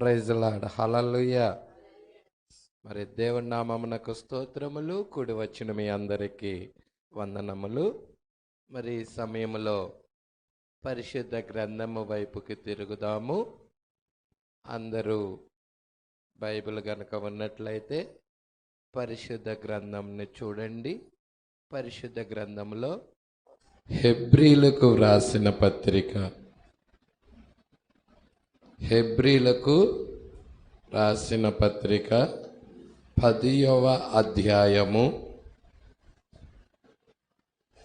Praise lord. హల్లెలూయా. మరి దేవుని నామమునకు స్తోత్రములు. కూడి వచ్చిన మీ అందరికీ వందనములు. మరి ఈ సమయంలో పరిశుద్ధ గ్రంథము వైపుకి తిరుగుదాము. అందరూ బైబిల్ గనక ఉన్నట్లయితే పరిశుద్ధ గ్రంథంని చూడండి. పరిశుద్ధ గ్రంథంలో హెబ్రీలకు వ్రాసిన పత్రిక, హెబ్రీలకు రాసిన పత్రిక 10వ అధ్యాయము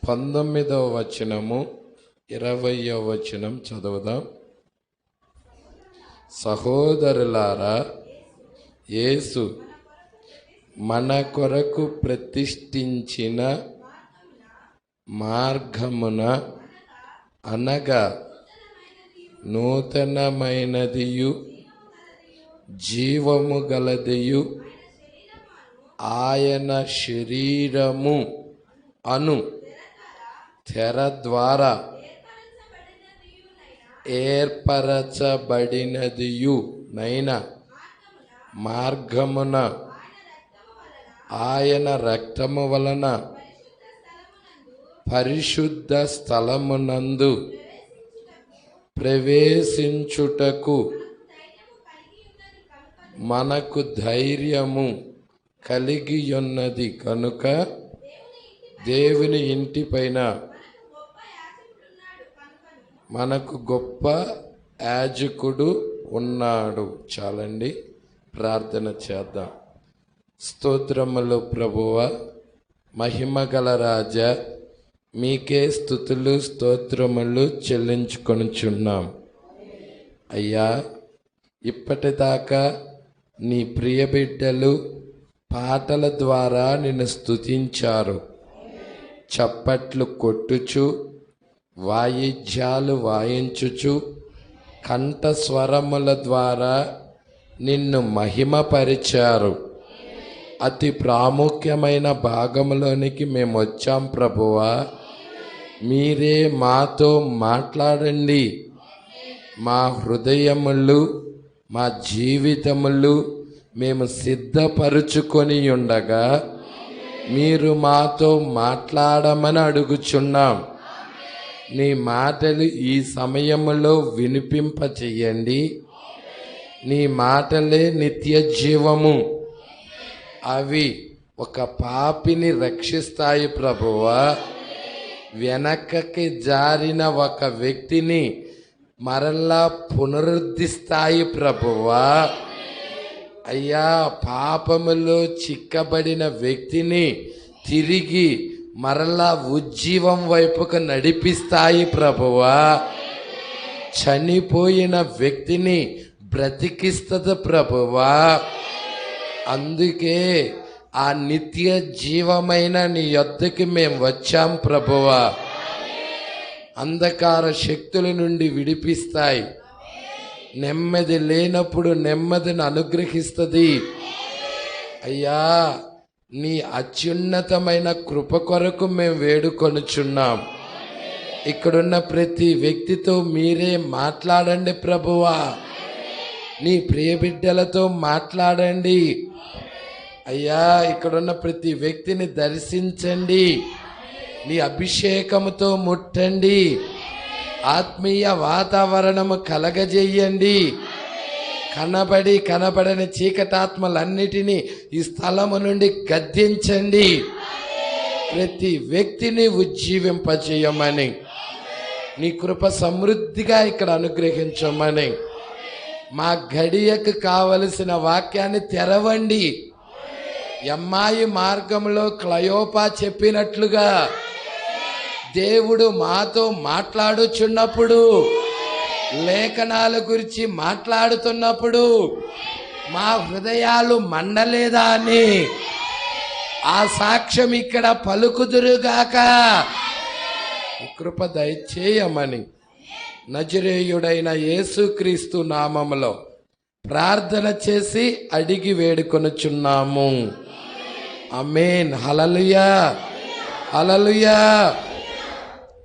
19వ వచనము 20వ వచనం చదువుదాం. సహోదరులారా, యేసు మన కొరకు ప్రతిష్ఠించిన మార్గమున అనగా నూతనమైనదియు జీవము గలదియు ఆయన శరీరము అను తెర ద్వారా ఏర్పరచబడినదియు నైనా మార్గమున ఆయన రక్తము వలన పరిశుద్ధ స్థలమునందు ప్రవేశించుటకు మనకు ధైర్యము కలిగియున్నది కనుక దేవుని ఇంటిపైన మనకు గొప్ప యాజకుడు ఉన్నాడు. చాలండి, ప్రార్థన చేద్దాం. స్తోత్రములు ప్రభువా, మహిమగల రాజా, మీకే స్తుతులు స్తోత్రములు చెల్లించుకొనుచున్నాం. అయ్యా, ఇప్పటిదాకా నీ ప్రియబిడ్డలు పాటల ద్వారా నిన్ను స్తుతించారు. చప్పట్లు కొట్టుచు, వాయిద్యాలు వాయించుచు, కంఠస్వరముల ద్వారా నిన్ను మహిమపరిచారు. అతి ప్రాముఖ్యమైన భాగంలోనికి మేము వచ్చాం ప్రభువా. మీరే మాతో మాట్లాడండి. మా హృదయములు, మా జీవితములు మేము సిద్ధపరుచుకొని ఉండగా మీరు మాతో మాట్లాడమని అడుగుచున్నాం. నీ మాటలు ఈ సమయములో వినిపింపచేయండి. నీ మాటలే నిత్య జీవము. అవి ఒక పాపిని రక్షిస్తాయి ప్రభువా. వెనకకి జారిన ఒక వ్యక్తిని మరలా పునరుద్ధరిస్తాయి ప్రభువా. అయ్యా, పాపములో చిక్కబడిన వ్యక్తిని తిరిగి మరలా ఉజ్జీవం వైపుకు నడిపిస్తాయి ప్రభువా. చనిపోయిన వ్యక్తిని బ్రతికిస్తుంది ప్రభువా. అందుకే ఆ నిత్య జీవమైన నీ యొద్దకి మేము వచ్చాం ప్రభువా. అంధకార శక్తుల నుండి విడిపిస్తాయి. నెమ్మది లేనప్పుడు నెమ్మదిని అనుగ్రహిస్తుంది. అయ్యా, నీ అత్యున్నతమైన కృప కొరకు మేము వేడుకొనుచున్నాం. ఇక్కడున్న ప్రతి వ్యక్తితో మీరే మాట్లాడండి ప్రభువా. నీ ప్రియబిడ్డలతో మాట్లాడండి అయ్యా. ఇక్కడున్న ప్రతి వ్యక్తిని దర్శించండి. నీ అభిషేకముతో ముట్టండి. ఆత్మీయ వాతావరణము కలగజేయండి. కనబడని చీకటాత్మలన్నిటినీ ఈ స్థలము నుండి గద్దించండి. ప్రతి వ్యక్తిని ఉజ్జీవింపచేయమని, నీ కృప సమృద్ధిగా ఇక్కడ అనుగ్రహించమని, మా గడియకు కావలసిన వాక్యాన్ని తెరవండి. యమ్మాయి మార్గంలో క్లయోపా చెప్పినట్లుగా దేవుడు మాతో మాట్లాడుచున్నప్పుడు, లేఖనాల గురించి మాట్లాడుతున్నప్పుడు మా హృదయాలు మండలేదా అని ఆ సాక్ష్యం ఇక్కడ పలుకుదురుగాక. కృప దయచేయమని నజరేయుడైన యేసుక్రీస్తు నామములో ప్రార్థన చేసి అడిగి వేడుకొనుచున్నాము. ఆమేన్. హల్లెలూయా, హల్లెలూయా.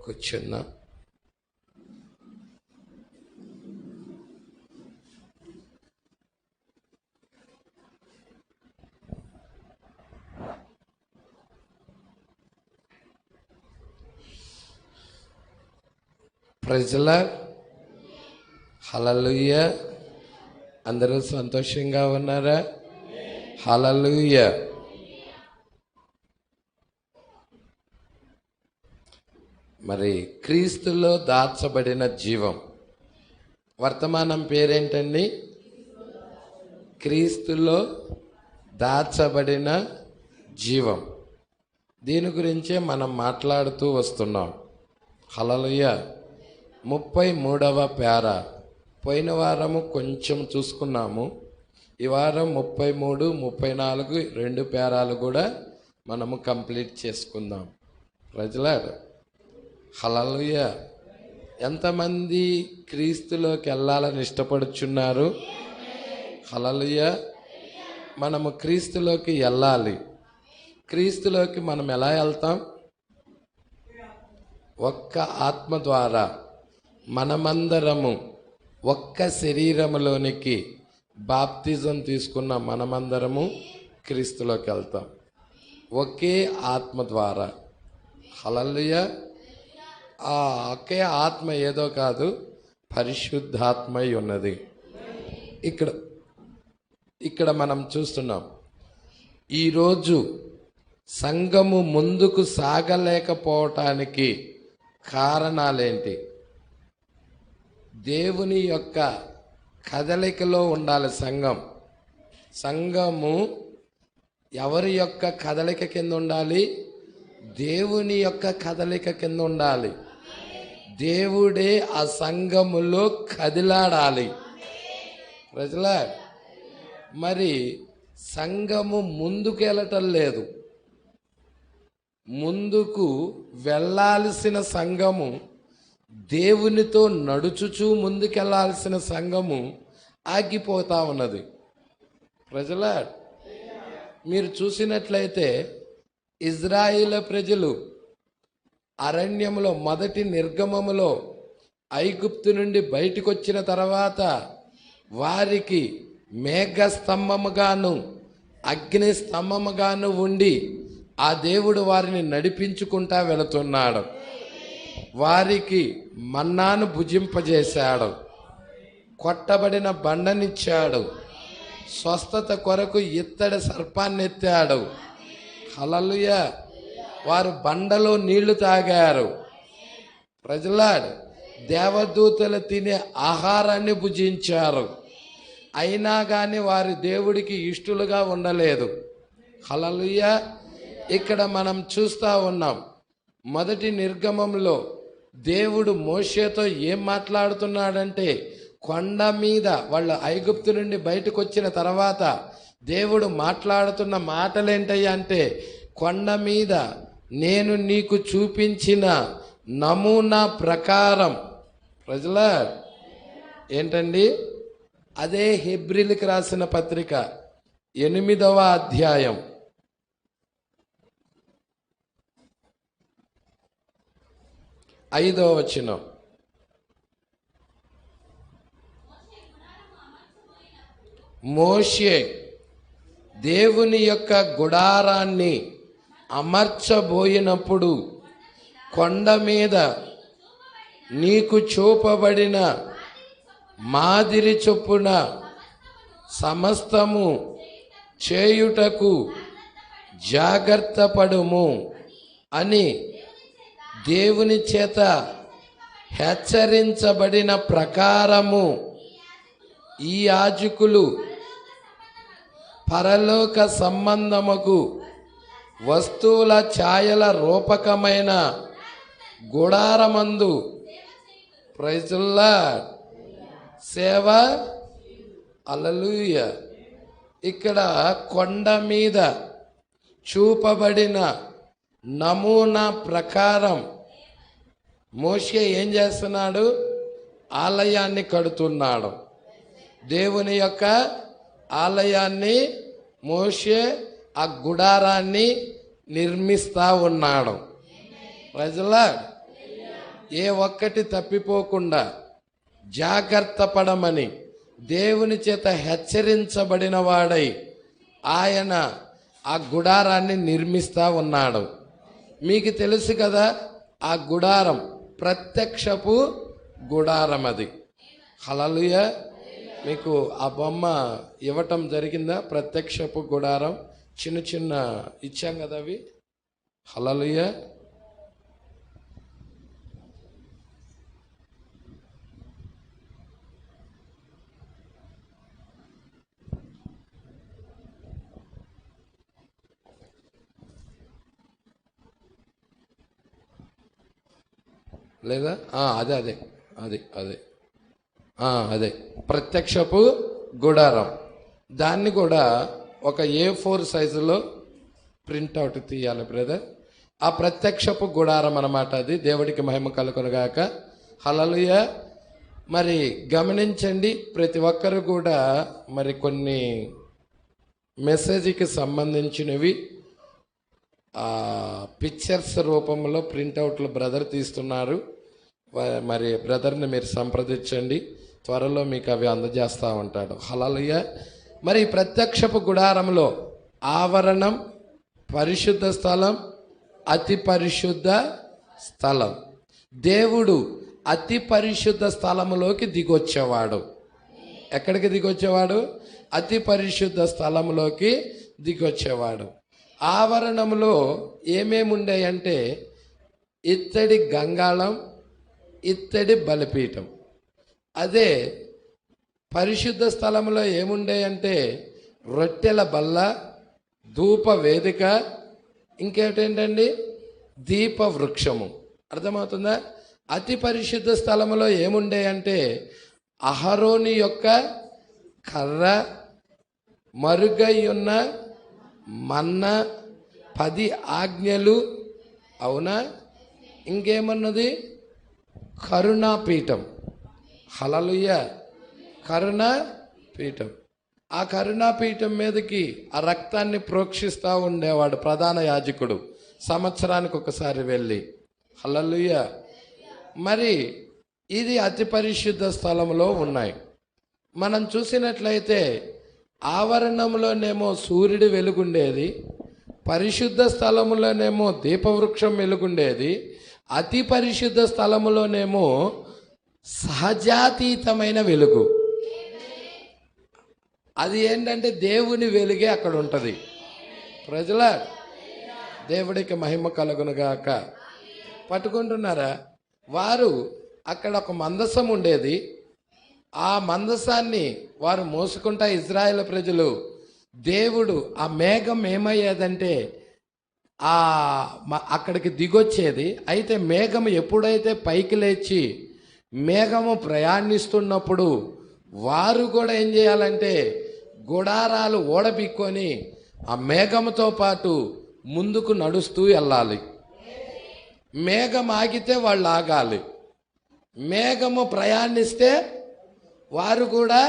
కూర్చున్నా. ప్రజల హల్లెలూయా. అందరూ సంతోషంగా ఉన్నారా? హల్లెలూయా. మరి క్రీస్తులో దాచబడిన జీవం, వర్తమానం పేరేంటండి? క్రీస్తులో దాచబడిన జీవం. దీని గురించే మనం మాట్లాడుతూ వస్తున్నాం. హల్లెలూయా. 33వ పేర. పోయిన వారము కొంచెం చూసుకున్నాము. ఈ వారం 33, 34 2 పేరాలు కూడా మనము కంప్లీట్ చేసుకుందాం. ప్రజలాడు హల్లెలూయా. ఎంతమంది క్రీస్తులోకి వెళ్ళాలని ఇష్టపడుచున్నారు? హల్లెలూయా. మనము క్రీస్తులోకి వెళ్ళాలి. క్రీస్తులోకి మనం ఎలా వెళ్తాం? ఒక్క ఆత్మ ద్వారా మనమందరము ఒక్క శరీరములోనికి బాప్తిజం తీసుకున్న మనమందరము క్రీస్తులోకి వెళ్తాం, ఒకే ఆత్మ ద్వారా. హల్లెలూయా. ఆ ఒకే ఆత్మ ఏదో కాదు, పరిశుద్ధాత్మై ఉన్నది. ఇక్కడ మనం చూస్తున్నాం. ఈరోజు సంఘము ముందుకు సాగలేకపోవటానికి కారణాలేంటి? దేవుని యొక్క కదలికలో ఉండాలి సంఘము ఎవరి యొక్క కదలిక కింద ఉండాలి? దేవుని యొక్క కదలిక కింద ఉండాలి. దేవుడే ఆ సంఘములో కదిలాడాలి. ప్రజలా, మరి సంఘము ముందుకు వెళ్ళటం లేదు. ముందుకు వెళ్ళాల్సిన సంఘము, దేవునితో నడుచుచూ ముందుకెళ్లాల్సిన సంఘము ఆగిపోతా ఉన్నది. ప్రజలా, మీరు చూసినట్లయితే ఇజ్రాయేలు ప్రజలు అరణ్యములో మొదటి నిర్గమములో ఐగుప్తు నుండి బయటకు వచ్చిన తర్వాత వారికి మేఘస్తంభముగాను అగ్ని స్తంభముగాను ఉండి ఆ దేవుడు వారిని నడిపించుకుంటా వెళుతున్నాడు. వారికి మన్నాను భుజింపజేశాడు, కొట్టబడిన బండనిచ్చాడు, స్వస్థత కొరకు ఇత్తడి సర్పాన్ని ఎత్తాడు. హల్లెలూయా. వారు బండలో నీళ్లు తాగారు. ప్రజలాడు దేవదూతలు తినే ఆహారాన్ని భుజించారు. అయినా కానీ వారి దేవుడికి ఇష్టలుగా ఉండలేదు. హల్లెలూయా. ఇక్కడ మనం చూస్తూ ఉన్నాం, మొదటి నిర్గమంలో దేవుడు మోషేతో ఏం మాట్లాడుతున్నాడంటే, కొండ మీద వాళ్ళు ఐగుప్తు నుండి బయటకు వచ్చిన తర్వాత దేవుడు మాట్లాడుతున్న మాటలేంటయ్యా అంటే, కొండ మీద నేను నీకు చూపించిన నమూనా ప్రకారం. ప్రజలా ఏంటండి? అదే హెబ్రీలకు రాసిన పత్రిక 8వ అధ్యాయం 5వ వచనం. మోషే దేవుని యొక్క గుడారాన్ని అమర్చబోయినప్పుడు కొండ మీద నీకు చూపబడిన మాదిరి చొప్పున సమస్తము చేయుటకు జాగ్రత్త పడుము అని దేవుని చేత హెచ్చరించబడిన ప్రకారము ఈ యాజకులు పరలోక సంబంధముకు వస్తువుల ఛాయల రూపకమైన గుడారమందు ప్రైజుల్లా సేవ. హల్లెలూయా. ఇక్కడ కొండ మీద చూపబడిన నమూనా ప్రకారం మోషే ఏం చేస్తున్నాడు? ఆలయాన్ని కడుతున్నాడు. దేవుని యొక్క ఆలయాన్ని మోషే ఆ గుడారాన్ని నిర్మిస్తా ఉన్నాడు. ప్రజలా ఏ ఒక్కటి తప్పిపోకుండా జాగ్రత్త పడమని దేవుని చేత హెచ్చరించబడిన వాడై ఆయన ఆ గుడారాన్ని నిర్మిస్తా ఉన్నాడు. మీకు తెలుసు కదా, ఆ గుడారం ప్రత్యక్షపు గుడారం అది. హల్లెలూయా. మీకు ఆ బొమ్మ ఇవ్వటం జరిగిందా? ప్రత్యక్షపు గుడారం చిన్న చిన్న ఇచ్చాం కదా అవి. హల్లెలూయా. లేదా అదే అదే అదే అదే అదే ప్రత్యక్షపు గుడారం. దాన్ని కూడా ఒక A4 సైజులో ప్రింట్అవుట్ తీయాలి బ్రదర్. ఆ ప్రత్యక్షపు గుడారం అన్నమాట అది. దేవుడికి మహిమ కలుగునుగాక. హల్లెలూయా. మరి గమనించండి, ప్రతి ఒక్కరు కూడా మరి కొన్ని మెసేజ్కి సంబంధించినవి పిక్చర్స్ రూపంలో ప్రింట్అవుట్లు బ్రదర్ తీస్తున్నారు. మరి బ్రదర్ని మీరు సంప్రదించండి, త్వరలో మీకు అవి అందజేస్తూ ఉంటాడు. హల్లెలూయా. మరి ప్రత్యక్షపు గుడారంలో ఆవరణం, పరిశుద్ధ స్థలం, అతి పరిశుద్ధ స్థలం. దేవుడు అతి పరిశుద్ధ స్థలములోకి దిగొచ్చేవాడు. ఎక్కడికి దిగొచ్చేవాడు? అతి పరిశుద్ధ స్థలములోకి దిగొచ్చేవాడు. ఆవరణంలో ఏమేమి ఉండేయంటే ఇత్తడి గంగాళం, ఇత్తడి బలిపీఠం. అదే పరిశుద్ధ స్థలంలో ఏముండేయంటే రొట్టెల బల్ల, ధూప వేదిక, ఇంకేంటండి దీప వృక్షము. అర్థమవుతుందా? అతి పరిశుద్ధ స్థలంలో ఏముండేయంటే అహరోని యొక్క కర్ర, మరుగై ఉన్న మన్న, 10 ఆజ్ఞలు. అవునా? ఇంకేమన్నది? కరుణాపీఠం. హల్లెలూయా. కరుణాపీఠం. ఆ కరుణాపీఠం మీదకి ఆ రక్తాన్ని ప్రోక్షిస్తూ ఉండేవాడు ప్రధాన యాజకుడు, సంవత్సరానికి ఒకసారి వెళ్ళి. హల్లెలూయా. మరి ఇది అతి పరిశుద్ధ స్థలంలో ఉన్నాయి. మనం చూసినట్లయితే ఆవరణంలోనేమో సూర్యుడి వెలుగుండేది, పరిశుద్ధ స్థలములోనేమో దీపవృక్షం వెలుగుండేది, అతి పరిశుద్ధ స్థలములోనేమో సహజాతీతమైన వెలుగు. అది ఏంటంటే దేవుని వెలుగే అక్కడ ఉంటుంది. ప్రజల దేవుడికి మహిమ కలుగునుగాక. పట్టుకుంటున్నారా? వారు అక్కడ ఒక మందసం ఉండేది. ఆ మందసాన్ని వారు మోసుకుంటా ఇజ్రాయేల్ ప్రజలు, దేవుడు ఆ మేఘం ఏమయ్యేదంటే అక్కడికి దిగొచ్చేది. అయితే మేఘం ఎప్పుడైతే పైకి లేచి మేఘము ప్రయాణిస్తున్నప్పుడు వారు కూడా ఏం చేయాలంటే గుడారాలు ఓడబిక్కొని ఆ మేఘంతో పాటు ముందుకు నడుస్తూ వెళ్ళాలి. మేఘం ఆగితే వాళ్ళు ఆగాలి, మేఘము ప్రయాణిస్తే వారు కూడా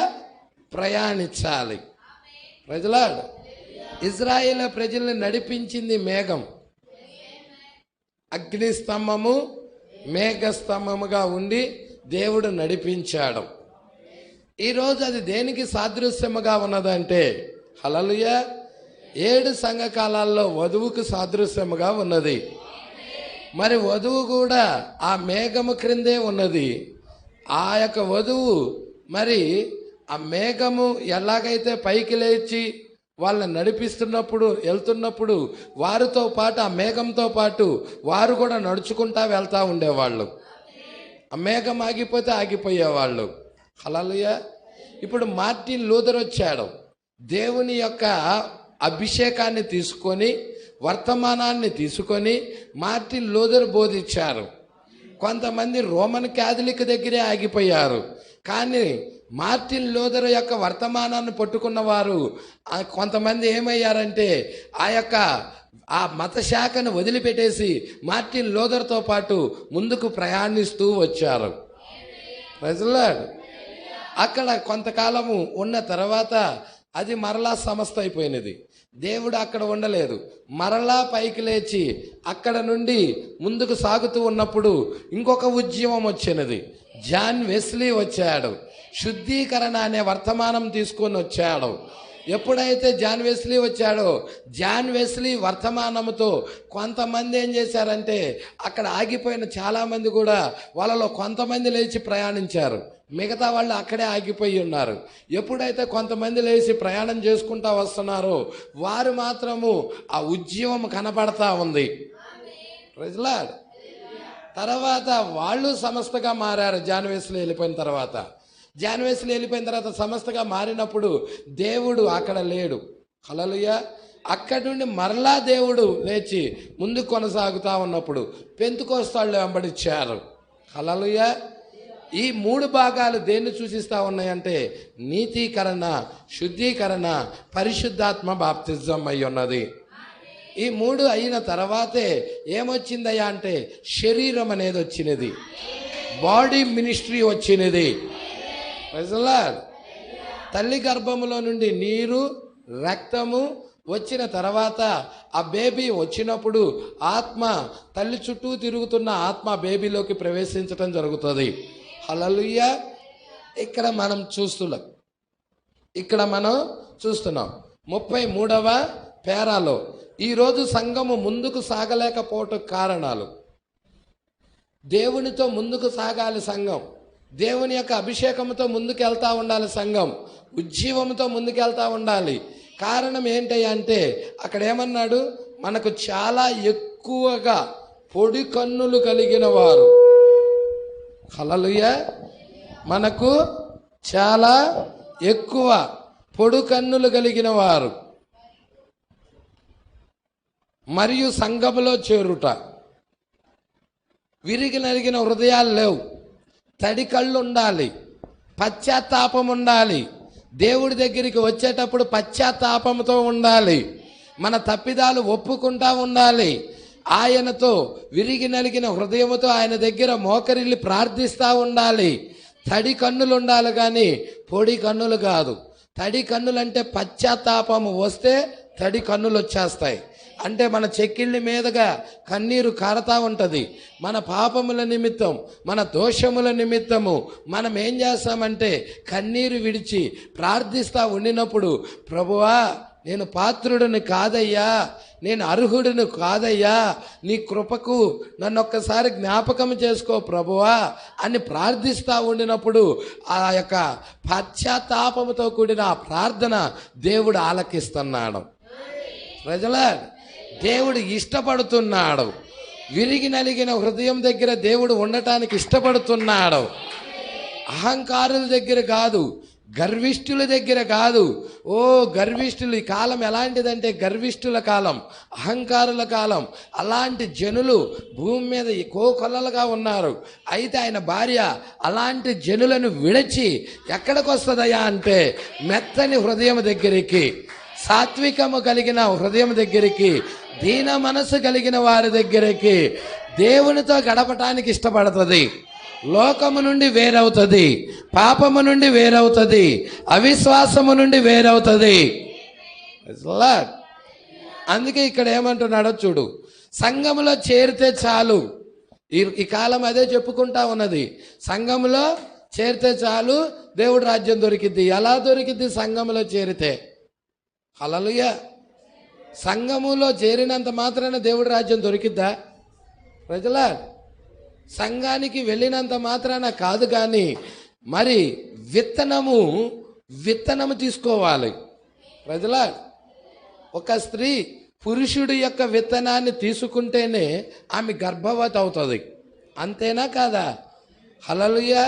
ప్రయాణించాలి. ప్రజలా ఇజ్రాయేల్ ప్రజల్ని నడిపించింది మేఘం. అగ్నిస్తంభము, మేఘస్తంభముగా ఉండి దేవుడు నడిపించాడు. ఈరోజు అది దేనికి సాదృశ్యముగా ఉన్నదంటే హల్లెలూయా 7 సంఘకాలాల్లో వధువుకు సాదృశ్యముగా ఉన్నది. మరి వధువు కూడా ఆ మేఘము క్రిందే ఉన్నది. ఆ యొక్క వధువు మరి ఆ మేఘము ఎలాగైతే పైకి లేచి వాళ్ళని నడిపిస్తున్నప్పుడు వెళ్తున్నప్పుడు వారితో పాటు ఆ మేఘంతో పాటు వారు కూడా నడుచుకుంటా వెళ్తూ ఉండేవాళ్ళు. ఆ మేఘం ఆగిపోతే ఆగిపోయేవాళ్ళు. హల్లెలూయా. ఇప్పుడు మార్టిన్ లూథర్ వచ్చాడు. దేవుని యొక్క అభిషేకాన్ని తీసుకొని, వర్తమానాన్ని తీసుకొని మార్టిన్ లూథర్ బోధించారు. కొంతమంది రోమన్ క్యాథలిక్ దగ్గరే ఆగిపోయారు. కానీ మార్టిన్ లూథర్ యొక్క వర్తమానాన్ని పట్టుకున్న వారు కొంతమంది ఏమయ్యారంటే ఆ మత శాఖను వదిలిపెట్టేసి మార్టిన్ లూథర్తో పాటు ముందుకు ప్రయాణిస్తూ వచ్చారు. ప్రజలాడు అక్కడ కొంతకాలము ఉన్న తర్వాత అది మరలా సమస్త అయిపోయినది. దేవుడు అక్కడ ఉండలేదు. మరలా పైకి లేచి అక్కడ నుండి ముందుకు సాగుతూ ఉన్నప్పుడు ఇంకొక ఉద్యమం వచ్చినది. జాన్ వెస్లీ వచ్చాడు. శుద్ధీకరణ అనే వర్తమానం తీసుకొని వచ్చాడు. ఎప్పుడైతే జాన్ వెస్లీ వచ్చాడో జాన్ వెస్లీ వర్తమానంతో కొంతమంది ఏం చేశారంటే అక్కడ ఆగిపోయిన చాలామంది కూడా వాళ్ళలో కొంతమంది లేచి ప్రయాణించారు, మిగతా వాళ్ళు అక్కడే ఆగిపోయి ఉన్నారు. ఎప్పుడైతే కొంతమంది లేచి ప్రయాణం చేసుకుంటా వస్తున్నారో వారు మాత్రము ఆ ఉద్యమం కనపడతా ఉంది. Praise Lord. తర్వాత వాళ్ళు సంస్థగా మారారు. జాన్ వెస్లీ వెళ్ళిపోయిన తర్వాత సంస్థగా మారినప్పుడు దేవుడు అక్కడ లేడు. హల్లెలూయా. అక్కడి నుండి మరలా దేవుడు లేచి ముందుకు కొనసాగుతా ఉన్నప్పుడు పెంతెకోస్తు వెంబడించారు. హల్లెలూయా. ఈ 3 భాగాలు దేన్ని సూచిస్తూ ఉన్నాయంటే నీతీకరణ, శుద్ధీకరణ, పరిశుద్ధాత్మ బాప్తిజం అయి ఉన్నది. ఈ 3 అయిన తర్వాతే ఏమొచ్చిందయ్యా అంటే శరీరం అనేది వచ్చినది, బాడీ మినిస్ట్రీ వచ్చినది. తల్లి గర్భములో నుండి నీరు, రక్తము వచ్చిన తర్వాత ఆ బేబీ వచ్చినప్పుడు ఆత్మ, తల్లి చుట్టూ తిరుగుతున్న ఆత్మ బేబీలోకి ప్రవేశించటం జరుగుతుంది. హల్లెలూయా. ఇక్కడ మనం చూస్తున్నాం 33వ పేరాలో ఈరోజు సంఘము ముందుకు సాగలేకపోవటం కారణాలు. దేవునితో ముందుకు సాగాలి సంఘం, దేవుని యొక్క అభిషేకంతో ముందుకు వెళ్తా ఉండాలి సంఘం, ఉజ్జీవంతో ముందుకెళ్తా ఉండాలి. కారణం ఏంటంటే అక్కడ ఏమన్నాడు, మనకు చాలా ఎక్కువగా పొడి కన్నులు కలిగిన వారు. హల్లెలూయా. మనకు చాలా ఎక్కువ పొడు కన్నులు కలిగిన వారు మరియు సంఘములో చేరుట. విరిగి నలిగిన హృదయాలు లేవు, తడి కళ్ళు ఉండాలి, పశ్చాత్తాపం ఉండాలి. దేవుడి దగ్గరికి వచ్చేటప్పుడు పశ్చాత్తాపంతో ఉండాలి, మన తప్పిదాలు ఒప్పుకుంటా ఉండాలి. ఆయనతో విరిగి నలిగిన హృదయముతో ఆయన దగ్గర మోకరిల్లి ప్రార్థిస్తూ ఉండాలి. తడి కన్నులు ఉండాలి కానీ పొడి కన్నులు కాదు. తడి కన్నులంటే పశ్చాత్తాపము వస్తే తడి కన్నులు వచ్చేస్తాయి. అంటే మన చెక్కిళ్ళ మీదుగా కన్నీరు కారుతా ఉంటుంది. మన పాపముల నిమిత్తం, మన దోషముల నిమిత్తము మనం ఏం చేస్తామంటే కన్నీరు విడిచి ప్రార్థిస్తూ ఉండినప్పుడు, ప్రభువా నేను పాత్రుడిని కాదయ్యా, నేను అర్హుడిని కాదయ్యా, నీ కృపకు నన్ను ఒక్కసారి జ్ఞాపకం చేసుకో ప్రభువా అని ప్రార్థిస్తూ ఉండినప్పుడు ఆ యొక్క పశ్చాత్తాపముతో కూడిన ఆ ప్రార్థన దేవుడు ఆలకిస్తున్నాడు. ప్రజలా, దేవుడు ఇష్టపడుతున్నాడు. విరిగి నలిగిన హృదయం దగ్గర దేవుడు ఉండటానికి ఇష్టపడుతున్నాడు. అహంకారుల దగ్గర కాదు, గర్విష్ఠుల దగ్గర కాదు. గర్విష్ఠులు, ఈ కాలం ఎలాంటిదంటే గర్విష్ఠుల కాలం, అహంకారుల కాలం. అలాంటి జనులు భూమి మీద కోకొల్లలుగా ఉన్నారు. అయితే ఆయన భార్య అలాంటి జనులను విడిచి ఎక్కడికి వస్తుందయ్యా అంటే మెత్తని హృదయం దగ్గరికి, సాత్వికము కలిగిన హృదయం దగ్గరికి, దీన మనసు కలిగిన వారి దగ్గరికి దేవునితో గడపటానికి ఇష్టపడుతుంది. లోకము నుండి వేరవుతుంది, పాపము నుండి వేరవుతుంది, అవిశ్వాసము నుండి వేరవుతుంది. అందుకే ఇక్కడ ఏమంటున్నాడో చూడు, సంఘములో చేరితే చాలు. ఈ కాలం అదే చెప్పుకుంటా ఉన్నది, సంఘములో చేరితే చాలు దేవుడు రాజ్యం దొరికిద్ది. ఎలా దొరికిద్ది? సంఘములో చేరితే. హల్లెలూయా. సంఘములో చేరినంత మాత్రాన దేవుడి రాజ్యం దొరికిద్దా? ప్రజలా, సంఘానికి వెళ్ళినంత మాత్రాన కాదు, కానీ మరి విత్తనము తీసుకోవాలి. ప్రజలా, ఒక స్త్రీ పురుషుడి యొక్క విత్తనాన్ని తీసుకుంటేనే ఆమె గర్భవతి అవుతుంది. అంతేనా కాదా? హల్లెలూయా.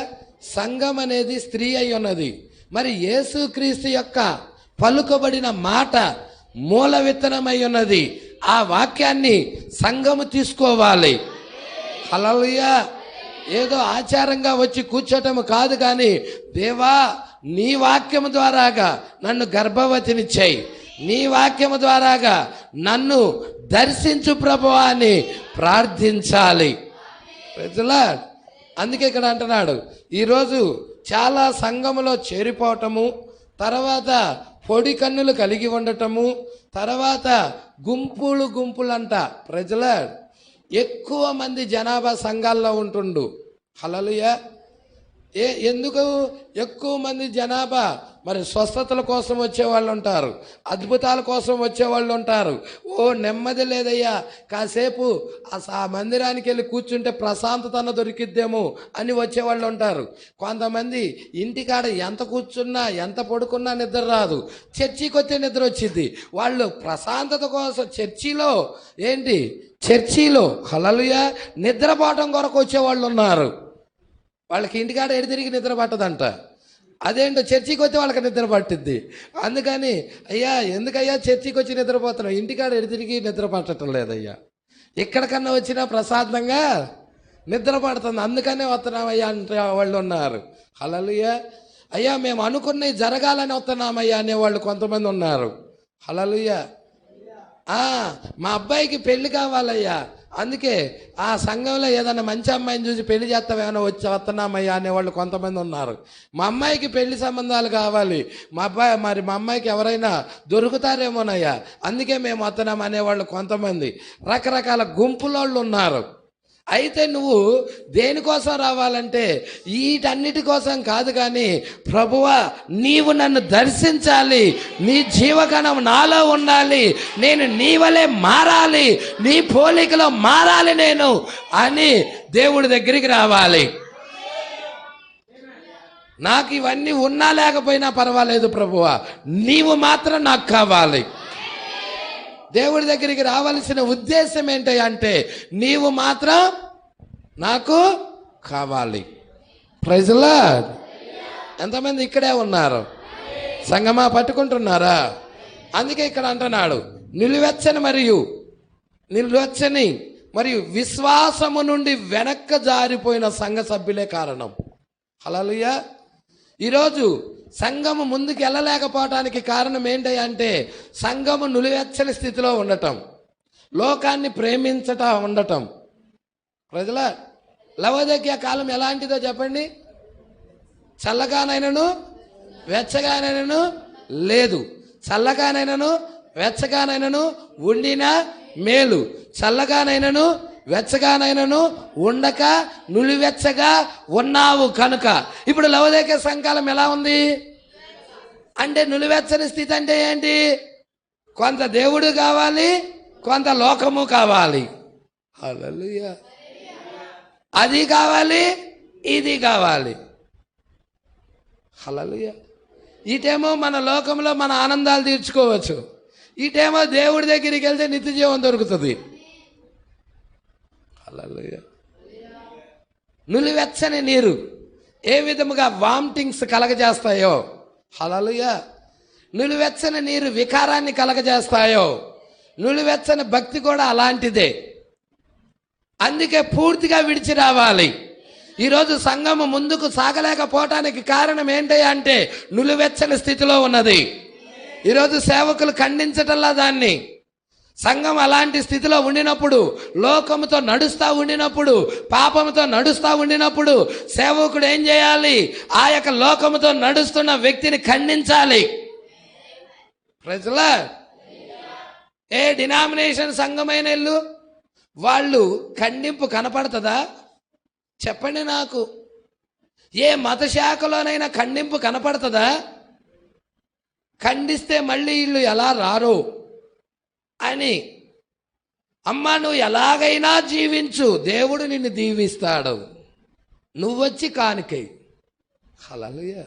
సంఘం అనేది స్త్రీ అయి ఉన్నది. మరి యేసుక్రీస్తు యొక్క పలుకబడిన మాట మూల విత్తనమై ఉన్నది. ఆ వాక్యాన్ని సంఘము తీసుకోవాలి. హల్లెలూయా. ఏదో ఆచారంగా వచ్చి కూర్చోటము కాదు, కానీ దేవా నీ వాక్యము ద్వారాగా నన్ను గర్భవతిని చేయి, నీ వాక్యము ద్వారాగా నన్ను దర్శించు ప్రభువా అని ప్రార్థించాలి. ప్రజలా, అందుకే ఇక్కడ అంటున్నాడు, ఈరోజు చాలా సంఘములో చేరిపోవటము, తర్వాత పొడి కన్నులు కలిగి ఉండటము, తర్వాత గుంపులంట. ప్రజలా, ఎక్కువ మంది జనాభా సంఘాల్లో ఉంటుండు. హల్లెలూయా. ఎందుకు ఎక్కువ మంది జనాభా మరి స్వస్థతల కోసం వచ్చేవాళ్ళు ఉంటారు, అద్భుతాల కోసం వచ్చేవాళ్ళు ఉంటారు. నెమ్మది లేదయ్యా, కాసేపు ఆ మందిరానికి వెళ్ళి కూర్చుంటే ప్రశాంతత దొరికిద్దేమో అని వచ్చేవాళ్ళు ఉంటారు. కొంతమంది ఇంటికాడ ఎంత కూర్చున్నా ఎంత పడుకున్నా నిద్ర రాదు, చర్చికి వస్తే నిద్ర వచ్చింది. వాళ్ళు ప్రశాంతత కోసం చర్చిలో హల్లెలూయా నిద్రపోవటం కొరకు వచ్చేవాళ్ళు ఉన్నారు. వాళ్ళకి ఇంటికాడ ఎడితిరిగి నిద్ర పట్టదంట. అదేంటో చర్చికి వచ్చి వాళ్ళకి నిద్ర పట్టిద్ది. అందుకని అయ్యా ఎందుకయ్యా చర్చికి వచ్చి నిద్రపోతున్నావు, ఇంటికాడ ఎడితిరిగి నిద్ర పట్టడం లేదయ్యా, ఎక్కడికన్నా వచ్చినా ప్రశాంతంగా నిద్ర పడుతుంది, అందుకనే వస్తున్నామయ్యా అంటే వాళ్ళు ఉన్నారు. హల్లెలూయా. అయ్యా మేము అనుకున్నవి జరగాలని వస్తున్నామయ్యా అనేవాళ్ళు కొంతమంది ఉన్నారు. హల్లెలూయా. మా అబ్బాయికి పెళ్లి కావాలయ్యా, అందుకే ఆ సంఘంలో ఏదైనా మంచి అమ్మాయిని చూసి పెళ్లి చేస్తామేమైనా వస్తున్నామయ్యా అనేవాళ్ళు కొంతమంది ఉన్నారు. మా అమ్మాయికి పెళ్లి సంబంధాలు కావాలి, మా అమ్మాయికి ఎవరైనా దొరుకుతారేమోనయ్యా, అందుకే మేము వస్తున్నాం అనేవాళ్ళు కొంతమంది, రకరకాల గుంపులోళ్ళు ఉన్నారు. అయితే నువ్వు దేనికోసం రావాలంటే వీటన్నిటి కోసం కాదు, కానీ ప్రభువా నీవు నన్ను దర్శించాలి, నీ జీవగణం నాలో ఉండాలి, నేను నీ వలె మారాలి, నీ పోలికలో మారాలి నేను అని దేవుడి దగ్గరికి రావాలి. నాకు ఇవన్నీ ఉన్నా లేకపోయినా పర్వాలేదు ప్రభువా, నీవు మాత్రం నాకు కావాలి. దేవుడి దగ్గరికి రావాల్సిన ఉద్దేశం ఏంటి అంటే నీవు మాత్రం నాకు కావాలి. Praise Lord. ఎంతమంది ఇక్కడే ఉన్నారు? సంగమా పట్టుకుంటున్నారా? అందుకే ఇక్కడ అంటున్నాడు నిలువెచ్చని మరియు విశ్వాసము నుండి వెనక్కి జారిపోయిన సంఘ సభ్యులే కారణం. హల్లెలూయా. ఈరోజు సంఘము ముందుకు వెళ్ళలేకపోవటానికి కారణం ఏంటి అంటే సంఘము నిలువెచ్చని స్థితిలో ఉండటం, లోకాన్ని ఉండటం. ప్రజల లవోదికయ కాలం ఎలాంటిదో చెప్పండి. చల్లగానైనను వెచ్చగానైనను లేదు, చల్లగానైనను వెచ్చగానైనను ఉండినా మేలు, చల్లగానైనను వెచ్చగానైనను ఉండక నులివెచ్చగా ఉన్నావు కనుక. ఇప్పుడు లవోదికయ సంఘం ఎలా ఉంది అంటే నులివెచ్చని స్థితి అంటే ఏంటి? కొంత దేవుడు కావాలి, కొంత లోకము కావాలి. హల్లెలూయా. అది కావాలి, ఇది కావాలి. హల్లెలూయా. ఇటేమో మన లోకంలో మన ఆనందాలు తీర్చుకోవచ్చు, ఇటేమో దేవుడి దగ్గరికి వెళ్తే నిత్య జీవం దొరుకుతుంది. హల్లెలూయా. నులివెచ్చని నీరు ఏ విధముగా వామిటింగ్స్ కలగజేస్తాయో, హల్లెలూయా, నులివెచ్చని నీరు వికారాన్ని కలగజేస్తాయో, నులివెచ్చని భక్తి కూడా అలాంటిదే. అందుకే పూర్తిగా విడిచి రావాలి. ఈరోజు సంఘము ముందుకు సాగలేకపోవటానికి కారణం ఏంటి అంటే నులివెచ్చని స్థితిలో ఉన్నది. ఈరోజు సేవకులు ఖండించటంలా దాన్ని. సంఘం అలాంటి స్థితిలో ఉండినప్పుడు, లోకముతో నడుస్తూ ఉండినప్పుడు, పాపముతో నడుస్తూ ఉండినప్పుడు సేవకుడు ఏం చేయాలి? ఆ యొక్క లోకముతో నడుస్తున్న వ్యక్తిని ఖండించాలి. ప్రజలా ఏ డినామినేషన్ సంఘమైన ఇల్లు వాళ్ళు ఖండింపు కనపడుతుందా? చెప్పండి నాకు. ఏ మత శాఖలోనైనా ఖండింపు కనపడుతుందా? ఖండిస్తే మళ్ళీ వీళ్ళు ఎలా రారు అని. అమ్మా నువ్వు ఎలాగైనా జీవించు, దేవుడు నిన్ను దీవిస్తాడు, నువ్వొచ్చి కానుకై. హల్లెలూయా.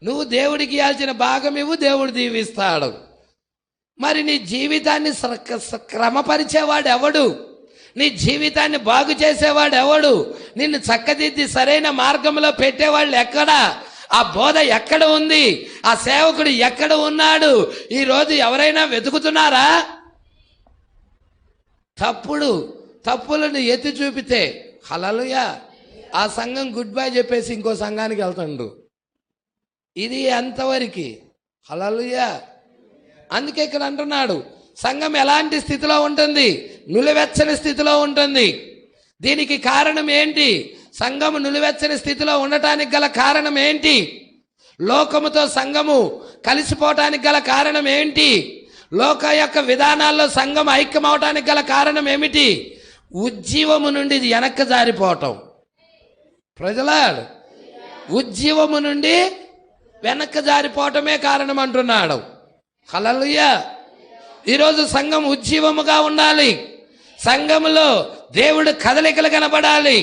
నువ్వు దేవుడికి ఇవ్వాల్సిన భాగం ఇవ్వు, దేవుడు దీవిస్తాడు. మరి నీ జీవితాన్ని క్రమపరిచేవాడు ఎవడు? నీ జీవితాన్ని బాగు చేసేవాడు ఎవడు? నిన్ను చక్కదిద్ది సరైన మార్గంలో పెట్టేవాళ్ళు ఎక్కడా? ఆ బోధ ఎక్కడ ఉంది? ఆ సేవకుడు ఎక్కడ ఉన్నాడు? ఈరోజు ఎవరైనా వెతుకుతున్నారా? తప్పులను ఎత్తి చూపితే హల్లెలూయా ఆ సంఘం గుడ్ బై చెప్పేసి ఇంకో సంఘానికి వెళ్తాడు. ఇది ఎంతవరకు? హల్లెలూయా. అందుకే ఇక్కడ అంటున్నాడు సంఘం ఎలాంటి స్థితిలో ఉంటుంది? నులివెచ్చని స్థితిలో ఉంటుంది. దీనికి కారణం ఏంటి? సంఘము నులివెచ్చని స్థితిలో ఉండటానికి గల కారణం ఏంటి? లోకముతో సంఘము కలిసిపోవటానికి గల కారణం ఏంటి? లోక యొక్క విధానాల్లో సంఘం ఐక్యం అవటానికి గల కారణం ఏమిటి? ఉజ్జీవము నుండి వెనక్కి జారిపోవటం. ప్రజలాడు ఉజ్జీవము నుండి వెనక్కి జారిపోవటమే కారణం అంటున్నాడు. హల్లెలూయా. ఈరోజు సంఘం ఉజ్జీవముగా ఉండాలి. సంఘములో దేవుడు కదలికలు కనబడాలి.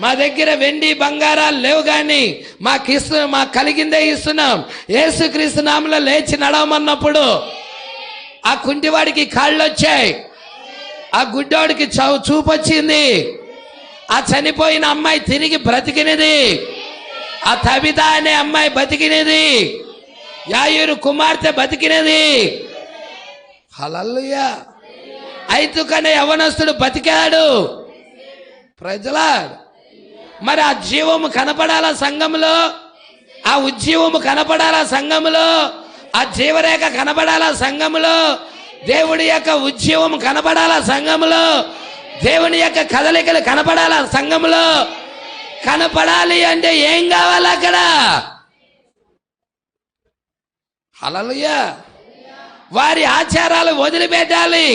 మా దగ్గర వెండి బంగారాలు లేవు, కానీ మాకు కలిగిందే ఇస్తున్నాం. యేసుక్రీస్తు నామములో లేచి నడవమన్నప్పుడు ఆ కుంటివాడికి కాళ్ళు వచ్చాయి, ఆ గుడ్డోడికి చూపొచ్చింది, ఆ చనిపోయిన అమ్మాయి తిరిగి బ్రతికినది, ఆ తబిత అనే అమ్మాయి బతికినది, యాయూరు కుమార్తె బతికినది. హల్లెలూయా. ఐతుకనే యవనస్తుడు బతికాడు. ప్రజలా, మరి ఆ జీవము కనపడాలా సంఘంలో, ఆ ఉజ్జీవము కనపడాలా సంఘంలో, ఆ జీవరేఖ కనపడాలా సంఘంలో, దేవుడి యొక్క ఉజ్జీవం కనపడాలా సంఘంలో, దేవుని యొక్క కదలికలు కనపడాలా సంఘంలో. కనపడాలి అంటే ఏం కావాలి అక్కడ? హల్లెలూయా. వారి ఆచారాలు వదిలిపెట్టాలి,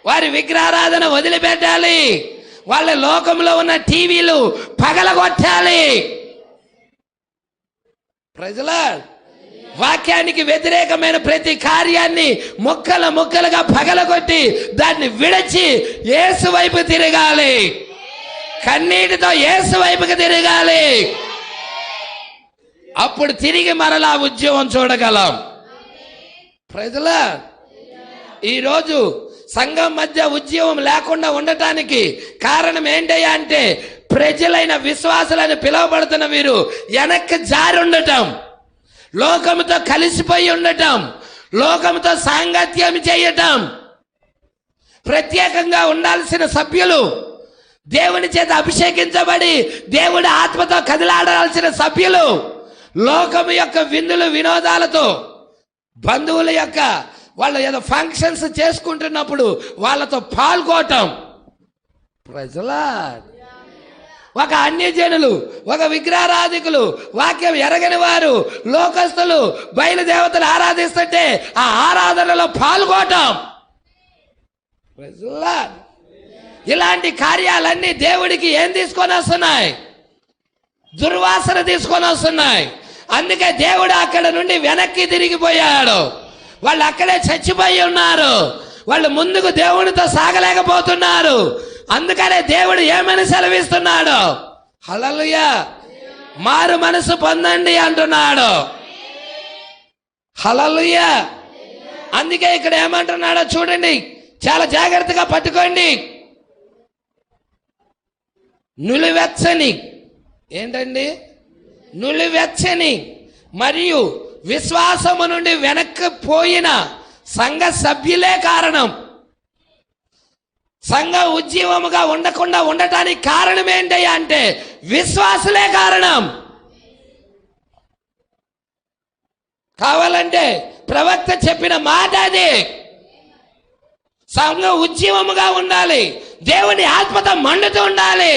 వారి విగ్రహారాధన వదిలిపెట్టాలి, వాళ్ళ లోకంలో ఉన్న టీవీలు పగలగొట్టాలి. ప్రజలా, వాక్యానికి వ్యతిరేకమైన ప్రతి కార్యాన్ని ముక్కలు ముక్కలుగా పగలగొట్టి దాన్ని విడచి యేసు వైపు తిరగాలి. కన్నీటితో యేసు వైపుకి తిరగాలి. అప్పుడు తిరిగి మరలా ఉద్యమం చూడగలం. ప్రజలా, ఈరోజు సంఘం మధ్య ఉద్యమం లేకుండా ఉండటానికి కారణం ఏంటయ్యా అంటే, ప్రజలైన విశ్వాసులని పిలువబడుతున్న వీరు వెనక్కి జారి ఉండటం, లోకముతో కలిసిపోయి ఉండటం, లోకముతో సాంగత్యం చేయటం. ప్రత్యేకంగా ఉండాల్సిన సభ్యులు, దేవుని చేత అభిషేకించబడి దేవుడి ఆత్మతో కదిలాడాల్సిన సభ్యులు లోకము యొక్క విందులు వినోదాలతో, బంధువుల యొక్క వాళ్ళు ఏదో ఫంక్షన్స్ చేసుకుంటున్నప్పుడు వాళ్ళతో పాల్గొనటం. ప్రజలా, ఒక అన్యజనులు, ఒక విగ్రహారాధికులు, వాక్యం ఎరగని వారు, లోకస్తులు బయలుదేవతలు ఆరాధిస్తుంటే ఆ ఆరాధనలో పాల్గొనటం. ప్రజలా, ఇలాంటి కార్యాలన్నీ దేవుడికి ఏం తీసుకొని వస్తున్నాయి? దుర్వాసన తీసుకొని వస్తున్నాయి. అందుకే దేవుడు అక్కడ నుండి వెనక్కి తిరిగిపోయాడు. వాళ్ళు అక్కడే చచ్చిపోయి ఉన్నారు. వాళ్ళు ముందుకు దేవునితో సాగలేకపోతున్నారు. అందుకనే దేవుడు ఏమని సెలవిస్తున్నాడు? హల్లెలూయా. మారు మనసు పొందండి అంటున్నాడు. హల్లెలూయా. అందుకే ఇక్కడ ఏమంటున్నాడో చూడండి, చాలా జాగ్రత్తగా పట్టుకోండి. నులివెచ్చని, ఏంటండి? నులివెచ్చని మరియు విశ్వాసము నుండి వెనక్కి పోయిన సంఘ సభ్యులే కారణం. సంఘ ఉజ్జీవముగా ఉండకుండా ఉండటానికి కారణం ఏంటయ్యా అంటే విశ్వాసులే కారణం. కావాలంటే ప్రవక్త చెప్పిన మాట అది. సంఘం ఉజ్జీవముగా ఉండాలి, దేవుని ఆత్మతో మండుతూ ఉండాలి.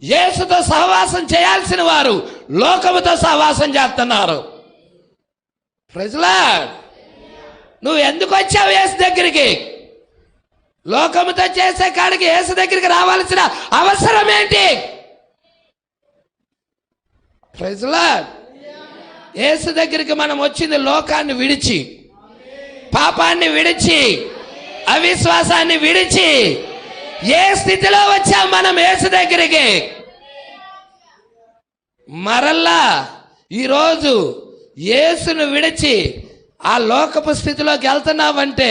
యేసుతో సహవాసం చేయాల్సిన వారు లోకముతో సహవాసం చేస్తున్నారు. ప్రజలా, నువ్వు ఎందుకు వచ్చావు యేసు దగ్గరికి? లోకముతో చేసే కాడికి యేసు దగ్గరికి రావాల్సిన అవసరం ఏంటి? ప్రజలా, యేసు దగ్గరికి మనం వచ్చింది లోకాన్ని విడిచి, పాపాన్ని విడిచి, అవిశ్వాసాన్ని విడిచి. ఏ స్థితిలో వచ్చాం మనం యేసు దగ్గరికి? మరల్లా ఈరోజు యేసును విడిచి ఆ లోకపు స్థితిలోకి వెళ్తున్నావంటే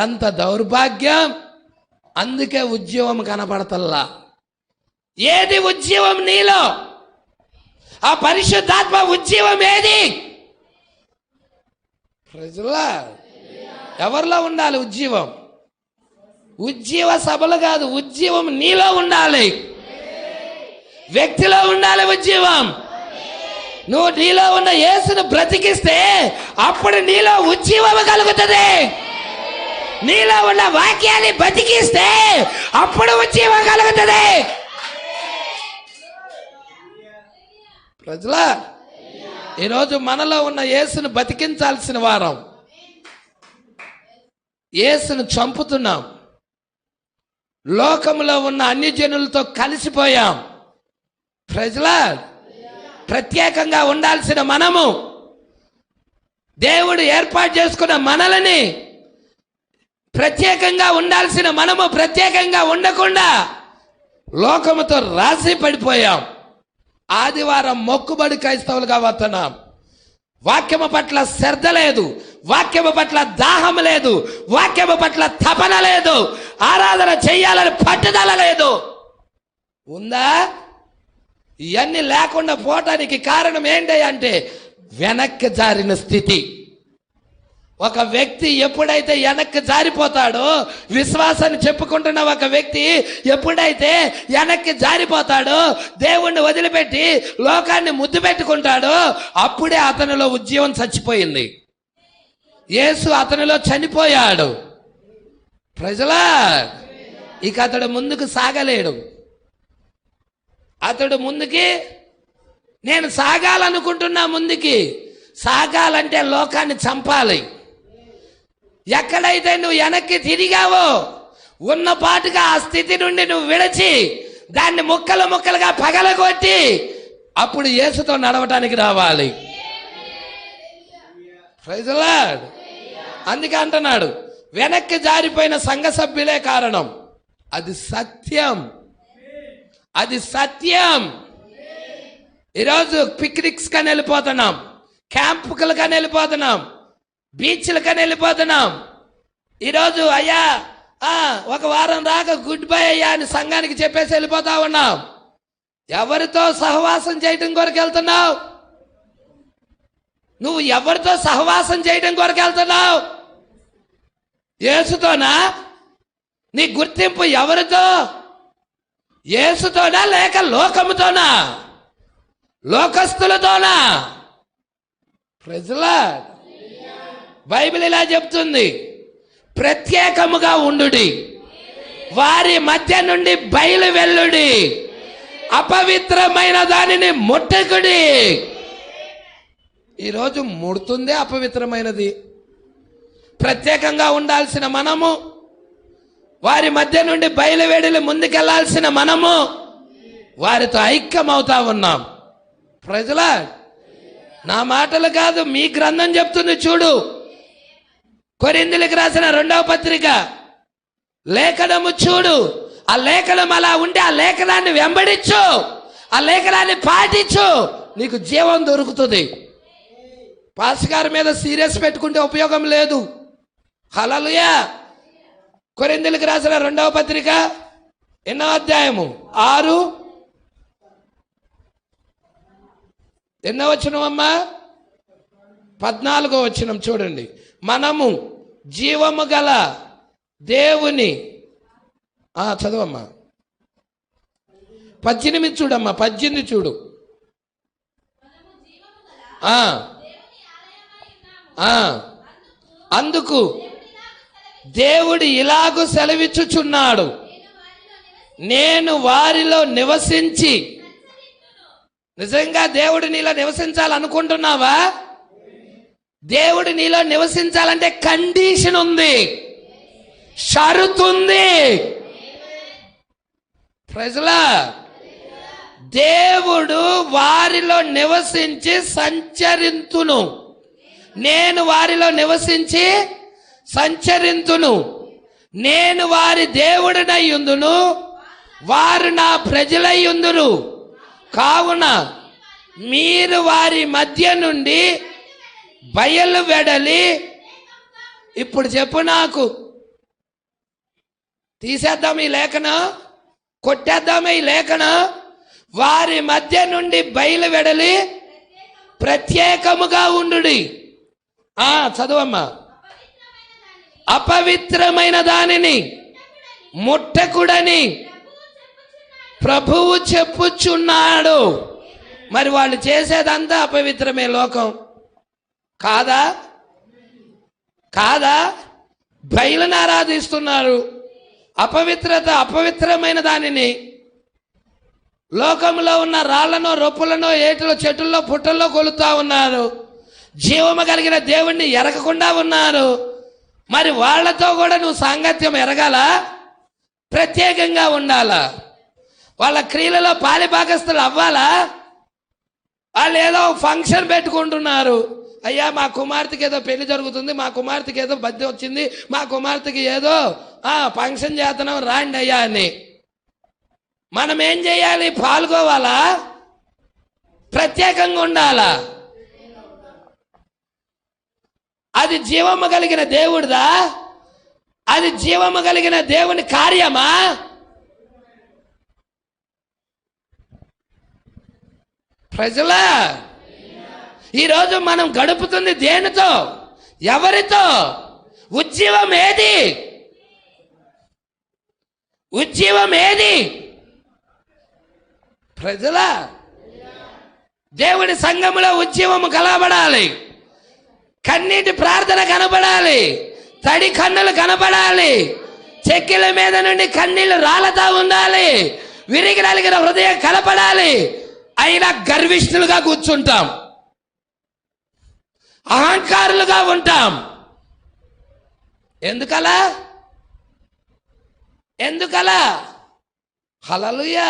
ఎంత దౌర్భాగ్యం. అందుకే ఉద్యమం కనపడతల్లా. ఏది ఉద్యమం నీలో? ఆ పరిశుద్ధాత్మ ఉద్యమం ఏది? ప్రజలా, ఎవరిలో ఉండాలి ఉద్యమం? ఉజ్జీవ సభలు కాదు, ఉజ్జీవం నీలో ఉండాలి, వ్యక్తిలో ఉండాలి ఉజ్జీవం. నువ్వు నీలో ఉన్న యేసును బ్రతికిస్తే అప్పుడు నీలో ఉజ్జీవం కలుగుతుంది. నీలో ఉన్న వాక్యాన్ని బతికిస్తే అప్పుడు ఉజ్జీవం కలుగుతుంది. ప్రజలా, ఈరోజు మనలో ఉన్న యేసును బతికించాల్సిన వారం. యేసును చంపుతున్నాం. లోకములో ఉన్న అన్ని జనులతో కలిసిపోయాం. ప్రజలా ప్రత్యేకంగా ఉండాల్సిన మనము, దేవుడు ఏర్పాటు చేసుకున్న మనలని ప్రత్యేకంగా ఉండాల్సిన మనము ప్రత్యేకంగా ఉండకుండా లోకముతో రాసి పడిపోయాం. ఆదివారం మొక్కుబడి క్రైస్తవులుగా వస్తున్నాం. వాక్యము పట్ల శ్రద్ధ లేదు, వాక్యము పట్ల దాహం లేదు, వాక్యము పట్ల తపన లేదు, ఆరాధన చెయ్యాలని పట్టుదల లేదు. ఉందా? ఇవన్నీ లేకుండా పోవటానికి కారణం ఏంటి అంటే వెనక్కి జారిన స్థితి. ఒక వ్యక్తి ఎప్పుడైతే వెనక్కి జారిపోతాడో, విశ్వాసాన్ని చెప్పుకుంటున్న ఒక వ్యక్తి ఎప్పుడైతే వెనక్కి జారిపోతాడో, దేవుణ్ణి వదిలిపెట్టి లోకాన్ని ముద్దు పెట్టుకుంటాడో, అప్పుడే అతనిలో ఉద్యమం చచ్చిపోయింది. యేసు అతనిలో చనిపోయాడు. ప్రజలా ఇక అతడు ముందుకు సాగలేడు. అతడు ముందుకి, నేను సాగాలనుకుంటున్నా, ముందుకి సాగాలంటే లోకాన్ని చంపాలి. ఎక్కడైతే నువ్వు వెనక్కి తిరిగావో ఉన్న పాటుగా ఆ స్థితి నుండి నువ్వు విడిచి దాన్ని ముక్కలు ముక్కలుగా పగలగొట్టి అప్పుడు యేసుతో నడవటానికి రావాలి. Praise the Lord. అందుకే అంటున్నాడు, వెనక్కి జారిపోయిన సంఘ సభ్యులే కారణం. అది సత్యం, అది సత్యం. ఈరోజు పిక్నిక్స్ కని వెళ్ళిపోతున్నాం, క్యాంపులకని వెళ్ళిపోతున్నాం, బీచ్లకని వెళ్ళిపోతున్నాం. ఈరోజు అయ్యా ఒక వారం రాక గుడ్ బై అయ్యా అని సంఘానికి చెప్పేసి వెళ్ళిపోతా ఉన్నాం. ఎవరితో సహవాసం చేయటం కొరకు వెళ్తున్నావు? నువ్వు ఎవరితో సహవాసం చేయటం కొరకు వెళ్తున్నావు? యేసుతోనా? నీ గుర్తింపు ఎవరితో? యేసుతోనా లేక లోకముతోనా? లోకస్తులతోనా? ప్రజలా బైబిల్ ఇలా చెప్తుంది, ప్రత్యేకముగా ఉండుడి, వారి మధ్య నుండి బయలు వెళ్ళుడి, అపవిత్రమైన దానిని ముట్టకుడి. ఈరోజు ముడుతుందే అపవిత్రమైనది. ప్రత్యేకంగా ఉండాల్సిన మనము, వారి మధ్య నుండి బయలువెడలి ముందుకెళ్లాల్సిన మనము వారితో ఐక్యం అవుతా ఉన్నాం. ప్రజలా నా మాటలు కాదు, మీ గ్రంథం చెప్తుంది. చూడు, కొరింథీయులకు రాసిన 2వ పత్రిక లేఖనము చూడు. ఆ లేఖనం అలా ఉంటే ఆ లేఖనాన్ని వెంబడించు, ఆ లేఖనాన్ని పాటించు, నీకు జీవం దొరుకుతుంది. పాస్ గారి మీద సీరియస్ పెట్టుకుంటే ఉపయోగం లేదు. హల్లెలూయా. కొరింథీయులకు రాసిన 2వ పత్రిక 8వ అధ్యాయము 6 ఎన్నో వచనమమ్మా? 14వ వచనం చూడండి. మనము జీవము గల దేవుని, చదవమ్మా 18 చూడమ్మా, 18 చూడు. అందుకు దేవుడు ఇలాగు సెలవిచ్చుచున్నాడు, నేను వారిలో నివసించి. నిజంగా దేవుడు నీలో నివసించాలనుకుంటున్నావా? దేవుడు నీలో నివసించాలంటే కండిషన్ ఉంది, షరతుంది. ప్రజలా దేవుడు వారిలో నివసించి సంచరింతును, నేను వారిలో నివసించి సంచరింతును, నేను వారి దేవుడినై యుందును, వారు నా ప్రజలై యుందురు. కావున మీరు వారి మధ్య నుండి బయలు వెడలి. ఇప్పుడు చెప్పు నాకు, తీసేద్దాం ఈ లేఖనం, కొట్టేద్దాం ఈ లేఖనం. వారి మధ్య నుండి బయలు వెడలి ప్రత్యేకముగా ఉండుడి. చదవమ్మా. అపవిత్రమైన దానిని ముట్టకుడని ప్రభువు చెప్పుచున్నాడు. మరి వాళ్ళు చేసేదంతా అపవిత్రమే. లోకం కాదా? కాదా? బయలును ఆరాధిస్తున్నారు. అపవిత్రమైన దానిని లోకంలో ఉన్న రాళ్లను, రొప్పులను, ఏటిలో, చెట్టుల్లో, పుట్టల్లో కొలుతా ఉన్నారు. జీవము కలిగిన దేవుణ్ణి ఎరగకుండా ఉన్నారు. మరి వాళ్లతో కూడా నువ్వు సాంగత్యం ఎరగాల? ప్రత్యేకంగా ఉండాలా? వాళ్ళ క్రియలలో పాలిభాగస్తులు అవ్వాలా? వాళ్ళు ఏదో ఫంక్షన్ పెట్టుకుంటున్నారు, అయ్యా మా కుమార్తెకి ఏదో పెళ్లి జరుగుతుంది, మా కుమార్తెకి ఏదో బద్దె వచ్చింది, మా కుమార్తెకి ఏదో ఫంక్షన్ చేస్తున్నాం రాండి అయ్యా అని. మనం ఏం చేయాలి? పాల్గొవాలా? ప్రత్యేకంగా ఉండాలా? అది జీవము కలిగిన దేవుడిదా? అది జీవము కలిగిన దేవుని కార్యమా? ప్రజలా, ఈరోజు మనం గడుపుతుంది దేనితో? ఎవరితో? ఉజ్జీవం ఏది? ఉజ్జీవం ఏది? ప్రజలా, దేవుడి సంఘములో ఉజ్జీవము కనబడాలి, కన్నీటి ప్రార్థన కనబడాలి, తడి కన్నులు కనబడాలి, చెక్కిల మీద నుండి కన్నీళ్లు రాలతా ఉండాలి, విరిగి నలిగిన హృదయం కనపడాలి. అయినా గర్విష్ఠులుగా కూర్చుంటాం, అహంకారులుగా ఉంటాం. ఎందుకలా? ఎందుకలా? హల్లెలూయా.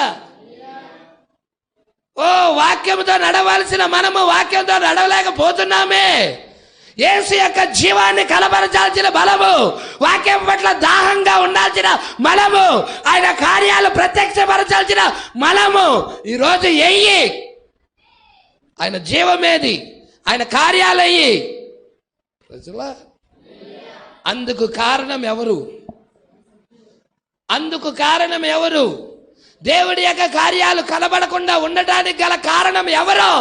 ఓ వాక్యంతో నడవలసిన మనము వాక్యంతో నడవలేకపోతున్నామే. యేసు యొక్క జీవాన్ని కనబరచాల్సిన బలము, వాక్యం పట్ల దాహంగా ఉండాల్సిన మనము, ఆయన కార్యాలు ప్రత్యక్షపరచాల్సిన మనము ఈరోజు ఎయ్యి. ఆయన జీవమేది? ఆయన కార్యాలయ్యి. అందుకు కారణం ఎవరు? అందుకు కారణం ఎవరు? దేవుడి యొక్క కార్యాలు కనబడకుండా ఉండటానికి గల కారణం ఎవరు?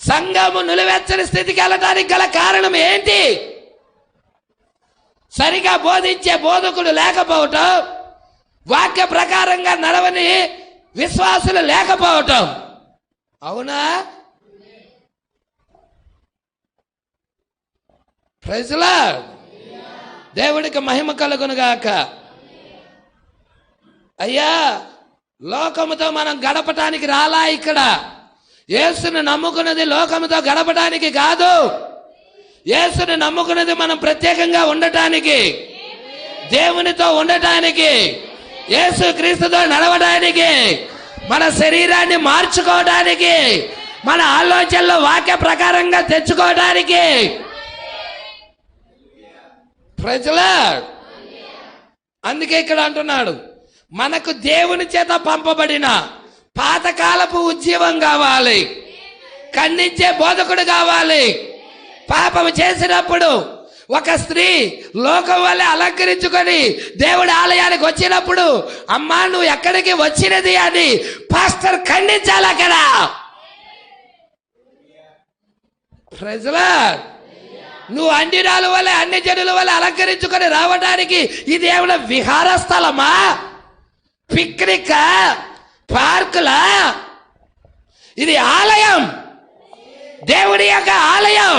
సంఘము నిలువెచ్చని స్థితికి వెళ్ళడానికి గల కారణం ఏంటి? సరిగా బోధించే బోధకుడు లేకపోవటం, వాక్య ప్రకారంగా నడవని విశ్వాసులు లేకపోవటం. అవునా? Praise the Lord. దేవుడికి మహిమ కలుగునుగాక. అయ్యా, లోకముతో మనం గడపటానికి రాలా ఇక్కడ. యేసుని నమ్ముకున్నది లోకముతో గడపడానికి కాదు. యేసుని నమ్ముకున్నది మనం ప్రత్యేకంగా ఉండటానికి, దేవునితో ఉండటానికి, యేసు క్రీస్తుతో నడవడానికి, మన శరీరాన్ని మార్చుకోవడానికి, మన ఆలోచనలో వాక్య ప్రకారంగా తెచ్చుకోవడానికి. ప్రజలా, అందుకే ఇక్కడ అంటున్నాడు, మనకు దేవుని చేత పంపబడిన పాతకాలపు ఉజ్జీవం కావాలి, ఖండించే బోధకుడు కావాలి. పాపము చేసినప్పుడు ఒక స్త్రీ లోకం వల్ల అలంకరించుకొని దేవుడి ఆలయానికి వచ్చినప్పుడు, అమ్మా నువ్వు ఎక్కడికి వచ్చినది అని పాస్టర్ ఖండించాలి అక్కడ. ప్రజలా, నువ్వు అన్నిరాల వల్ల అన్ని జనుల వల్ల అలంకరించుకొని రావడానికి ఇది ఏమైనా విహార స్థలమా? పిక్నిక్? పార్కులా? ఇది ఆలయం, దేవుడి యొక్క ఆలయం.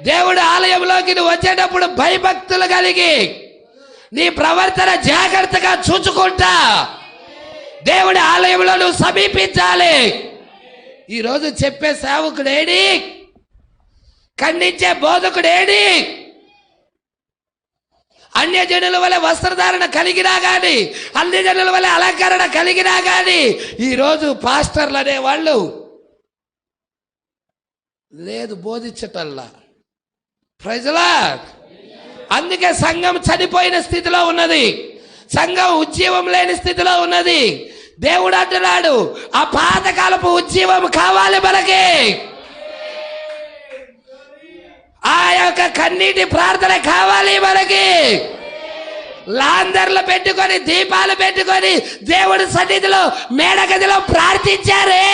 దేవుడి ఆలయంలోకి నువ్వు వచ్చేటప్పుడు భయభక్తులు కలిగి నీ ప్రవర్తన జాగ్రత్తగా చూసుకుంటా దేవుడి ఆలయంలో నువ్వు సమీపించాలి. ఈరోజు చెప్పే సేవకుడేడి? ఖండించే బోధకుడేడి? అన్య జనుల వల్ల వస్త్రధారణ కలిగినా కానీ, అన్య జనుల వల్ల అలంకరణ కలిగినా కానీ, ఈరోజు పాస్టర్లు అనేవాళ్ళు లేదు బోధించటల్లా. Praise the Lord. అందుకే సంఘం చనిపోయిన స్థితిలో ఉన్నది, సంఘం ఉజ్జీవం లేని స్థితిలో ఉన్నది. దేవుడు అంటున్నాడు, ఆ పాతకాలపు ఉజ్జీవం కావాలి మనకి. ఆ యొక్క కన్నీటి ప్రార్థన కావాలి మనకి. లాందర్లు పెట్టుకొని, దీపాలు పెట్టుకొని దేవుడి సన్నిధిలో మేడగదిలో ప్రార్థించారే,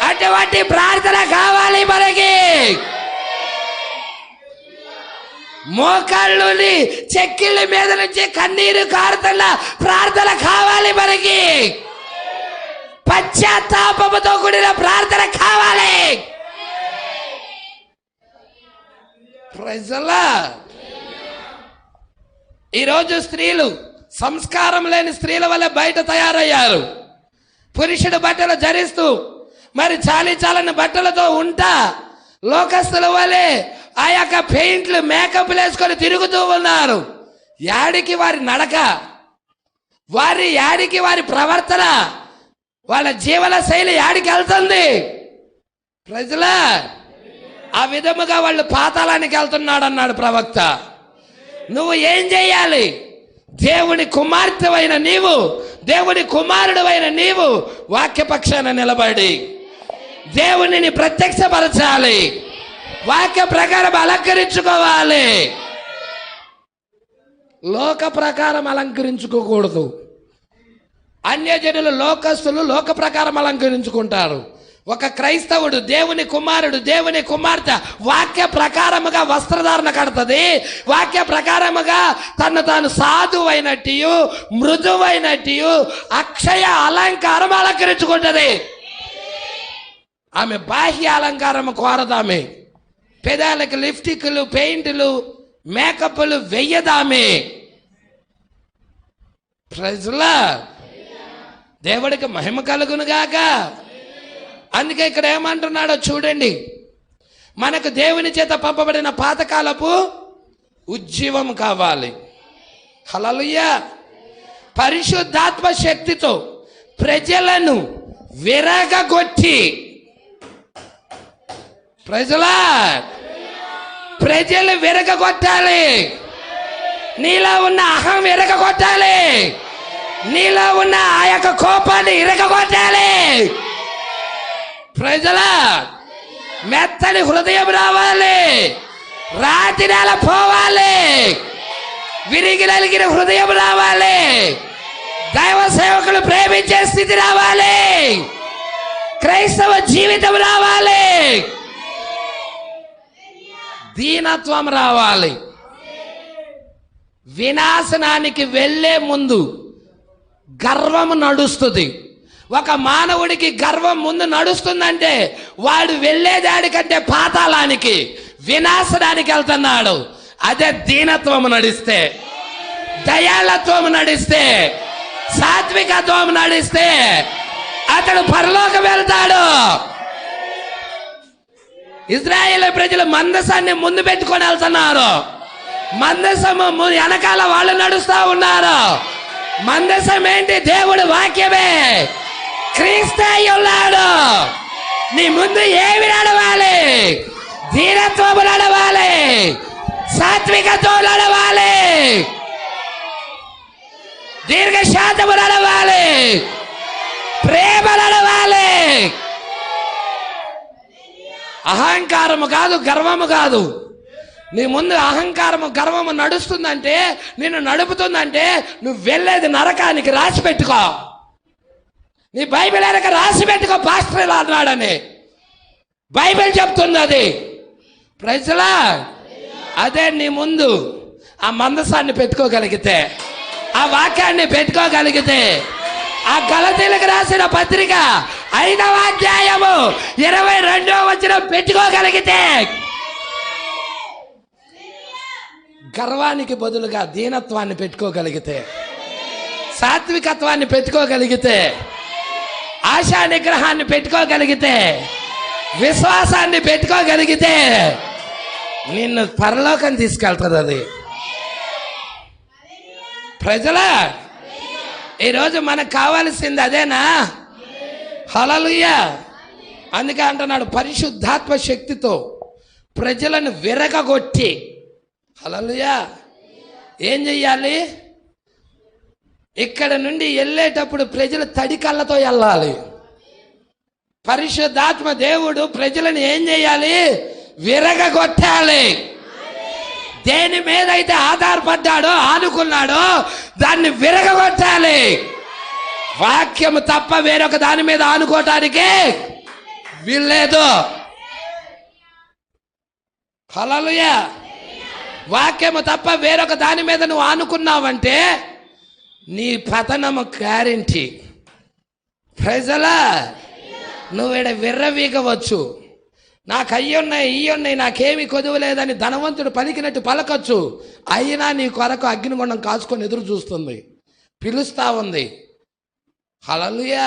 అటువంటి ప్రార్థన కావాలి మనకి. మోకాళ్ళుని చెక్కిళ్ళ మీద నుంచి కన్నీరు కారుతున్న ప్రార్థన కావాలి మనకి. పశ్చాత్తాపముతో కూడిన ప్రార్థన కావాలి. Praise the Lord. ఈరోజు స్త్రీలు సంస్కారం లేని స్త్రీల వల్ల బయట తయారయ్యారు. పురుషుడు బట్టలు ధరిస్తూ మరి చాలి చాలని బట్టలతో ఉంటా లోకస్తుల వలె ఆ యొక్క పెయింట్లు మేకప్లు వేసుకొని తిరుగుతూ ఉన్నారు. యాడికి వారి నడక, యాడికి వారి ప్రవర్తన, వాళ్ళ జీవన శైలి యాడికి వెళ్తుంది? ప్రజలా ఆ విధముగా వాళ్ళు పాతాళానికి వెళ్తున్నాడు అన్నాడు ప్రవక్త. నువ్వు ఏం చేయాలి? దేవుని కుమార్తెవైన నీవు, దేవుని కుమారుడు అయిన నీవు వాక్యపక్షాన నిలబడి దేవునిని ప్రత్యక్షపరచాలి, వాక్య ప్రకారం అలంకరించుకోవాలి. లోక ప్రకారం అలంకరించుకోకూడదు. అన్యజనులు, లోకస్తులు లోక ప్రకారం అలంకరించుకుంటారు. ఒక క్రైస్తవుడు, దేవుని కుమారుడు, దేవుని కుమార్తె వాక్య ప్రకారముగా వస్త్రధారణ కడుతుంది. వాక్య ప్రకారముగా తను తాను సాధువైనట్టు, మృదువైనట్టు అక్షయ అలంకారం అలంకరించుకుంటుంది. ఆమె బాహ్య అలంకారం కోరదామె. పెదాలకు లిప్స్టిక్లు, పెయింట్లు, మేకప్లు వెయ్యదామె. ప్రజలా దేవుడికి మహిమ కలుగును గాక. అందుకే ఇక్కడ ఏమంటున్నాడో చూడండి. మనకు దేవుని చేత పంపబడిన పాతకాలపు ఉజ్జీవం కావాలి. హల్లెలూయా. పరిశుద్ధాత్మ శక్తితో ప్రజలను విరగగొట్టి, ప్రజలు విరగగొట్టాలి. నీలో ఉన్న అహం విరగగొట్టాలి. నీలో ఉన్న ఆ యొక్క కోపాన్ని ఇరగగొట్టాలి. ప్రజలా మెత్తని హృదయం రావాలి. రాతి నేల పోవాలి. విరిగి నలిగిన హృదయం రావాలి. దైవ సేవకులు ప్రేమించే స్థితి రావాలి. క్రైస్తవ జీవితం రావాలి. దీనత్వం రావాలి. వినాశనానికి వెళ్ళే ముందు గర్వము నడుస్తుంది. ఒక మానవుడికి గర్వం ముందు నడుస్తుందంటే వాడు వెళ్ళేదానికంటే పాతాళానికి, వినాశనానికి వెళ్తున్నాడు. అదే దీనత్వము నడిస్తే, దయాళత్వము నడిస్తే, సాత్వికత్వం నడిస్తే అతడు పరలోకం వెళ్తాడు. ఇజ్రాయేల్ ప్రజలు మందసాన్ని ముందు పెట్టుకొని వెళ్తున్నారు. మందసము వెనకాల వాళ్ళు నడుస్తా ఉన్నారు. మందసం ఏంటి? దేవుడు వాక్యమే. క్రీస్తు ఉన్నాడు. నీ ముందు ఏమి నడవాలి? ధీరత్వము నడవాలి, సాత్వికతో నడవాలి, దీర్ఘశాంతము నడవాలి, ప్రేమ నడవాలి. అహంకారము కాదు, గర్వము కాదు. నీ ముందు అహంకారము, గర్వము నడుస్తుందంటే, నిన్ను నడుపుతుందంటే నువ్వు వెళ్ళేది నరకానికి. రాసి పెట్టుకో. నీ బైబిల్ వెనక రాసి పెట్టుకో. పాస్టర్ ఇలా అన్నాడని బైబిల్ చెప్తుంది. అది ప్రజలా అదే నీ ముందు ఆ మందసాన్ని పెట్టుకోగలిగితే, ఆ వాక్యాన్ని పెట్టుకోగలిగితే, ఆ గలతీలకు రాసిన పత్రిక 5వ అధ్యాయము 22వ వచనం పెట్టుకోగలిగితే, గర్వానికి బదులుగా దీనత్వాన్ని పెట్టుకోగలిగితే, సాత్వికత్వాన్ని పెట్టుకోగలిగితే, ఆశా నిగ్రహాన్ని పెట్టుకోగలిగితే, విశ్వాసాన్ని పెట్టుకోగలిగితే నిన్ను పరలోకం తీసుకెళ్తుంది. అది ప్రజలా ఈరోజు మనకు కావాల్సింది అదేనా? హల్లెలూయా. అందుకే అంటున్నాడు, పరిశుద్ధాత్మ శక్తితో ప్రజలను విరగగొట్టి. హల్లెలూయా. ఏం చెయ్యాలి? ఇక్కడ నుండి వెళ్ళేటప్పుడు ప్రజలు తడి కళ్ళతో వెళ్ళాలి. పరిశుద్ధాత్మ దేవుడు ప్రజలను ఏం చేయాలి? విరగగొట్టాలి. దేని మీద అయితే ఆధారపడ్డాడో, ఆనుకున్నాడో దాన్ని విరగగొట్టాలి. వాక్యము తప్ప వేరొక దాని మీద ఆనుకోవటానికి వీల్లేదు. హల్లెలూయా. వాక్యము తప్ప వేరొక దాని మీద నువ్వు ఆనుకున్నావంటే నీ పతనము గ్యారెంటీ. ప్రజలా నువ్వు ఈడ విర్రవీగవచ్చు. నాకు అయ్యున్నాయి, ఇయ్యున్నాయి, నాకేమీ కొదువలేదని ధనవంతుడు పలికినట్టు పలకొచ్చు. అయినా నీ కొరకు అగ్నిగుండం కాచుకొని ఎదురు చూస్తుంది, పిలుస్తా ఉంది. హల్లెలూయా.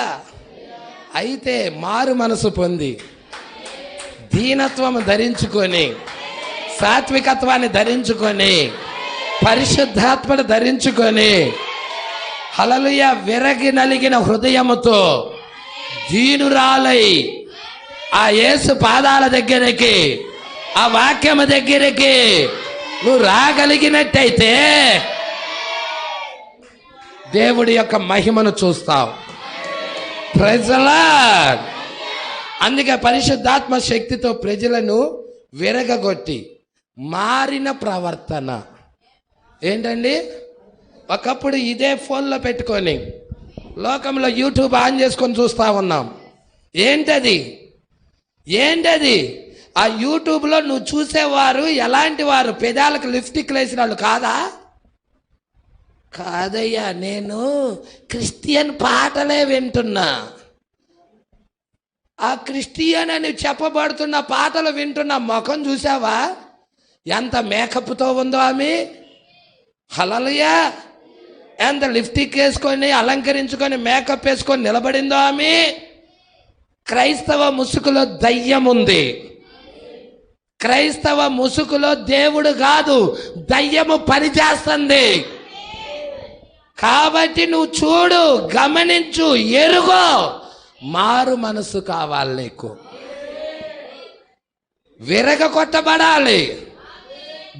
అయితే మారు మనసు పొంది, దీనత్వం ధరించుకొని, సాత్వికత్వాన్ని ధరించుకొని, పరిశుద్ధాత్మను ధరించుకొని, హల్లెలూయా, విరగి నలిగిన హృదయముతో దీనురాలై ఆ యేసు పాదాల దగ్గరికి, ఆ వాక్యము దగ్గరికి నువ్వు రాగలిగినట్టయితే దేవుడి యొక్క మహిమను చూస్తావు. Praise the Lord. అందుకే పరిశుద్ధాత్మ శక్తితో ప్రజలను విరగగొట్టి మారిన ప్రవర్తన ఏంటండి? ఒకప్పుడు ఇదే ఫోన్లో పెట్టుకొని లోకంలో యూట్యూబ్ ఆన్ చేసుకొని చూస్తూ ఉన్నాం. ఏంటది? ఆ యూట్యూబ్లో నువ్వు చూసేవారు ఎలాంటి వారు? పెదాలకు లిప్స్టిక్లు వేసిన వాళ్ళు కాదా? కాదయ్యా, నేను క్రిస్టియన్ పాటలే వింటున్నా. ఆ క్రిస్టియన్ అని చెప్పబడుతున్న పాటలు వింటున్న ముఖం చూసావా? ఎంత మేకప్తో ఉందో ఆమె. హల్లెలూయా. ఎంత లిప్స్టిక్ వేసుకొని అలంకరించుకొని మేకప్ వేసుకొని నిలబడిందో ఆమె. క్రైస్తవ ముసుగులో దయ్యం ఉంది. క్రైస్తవ ముసుగులో దేవుడు కాదు, దయ్యము పనిచేస్తుంది. కాబట్టి నువ్వు చూడు, గమనించు, ఎరుగో. మారు మనసు కావాలి నీకు. విరగొట్టబడాలి.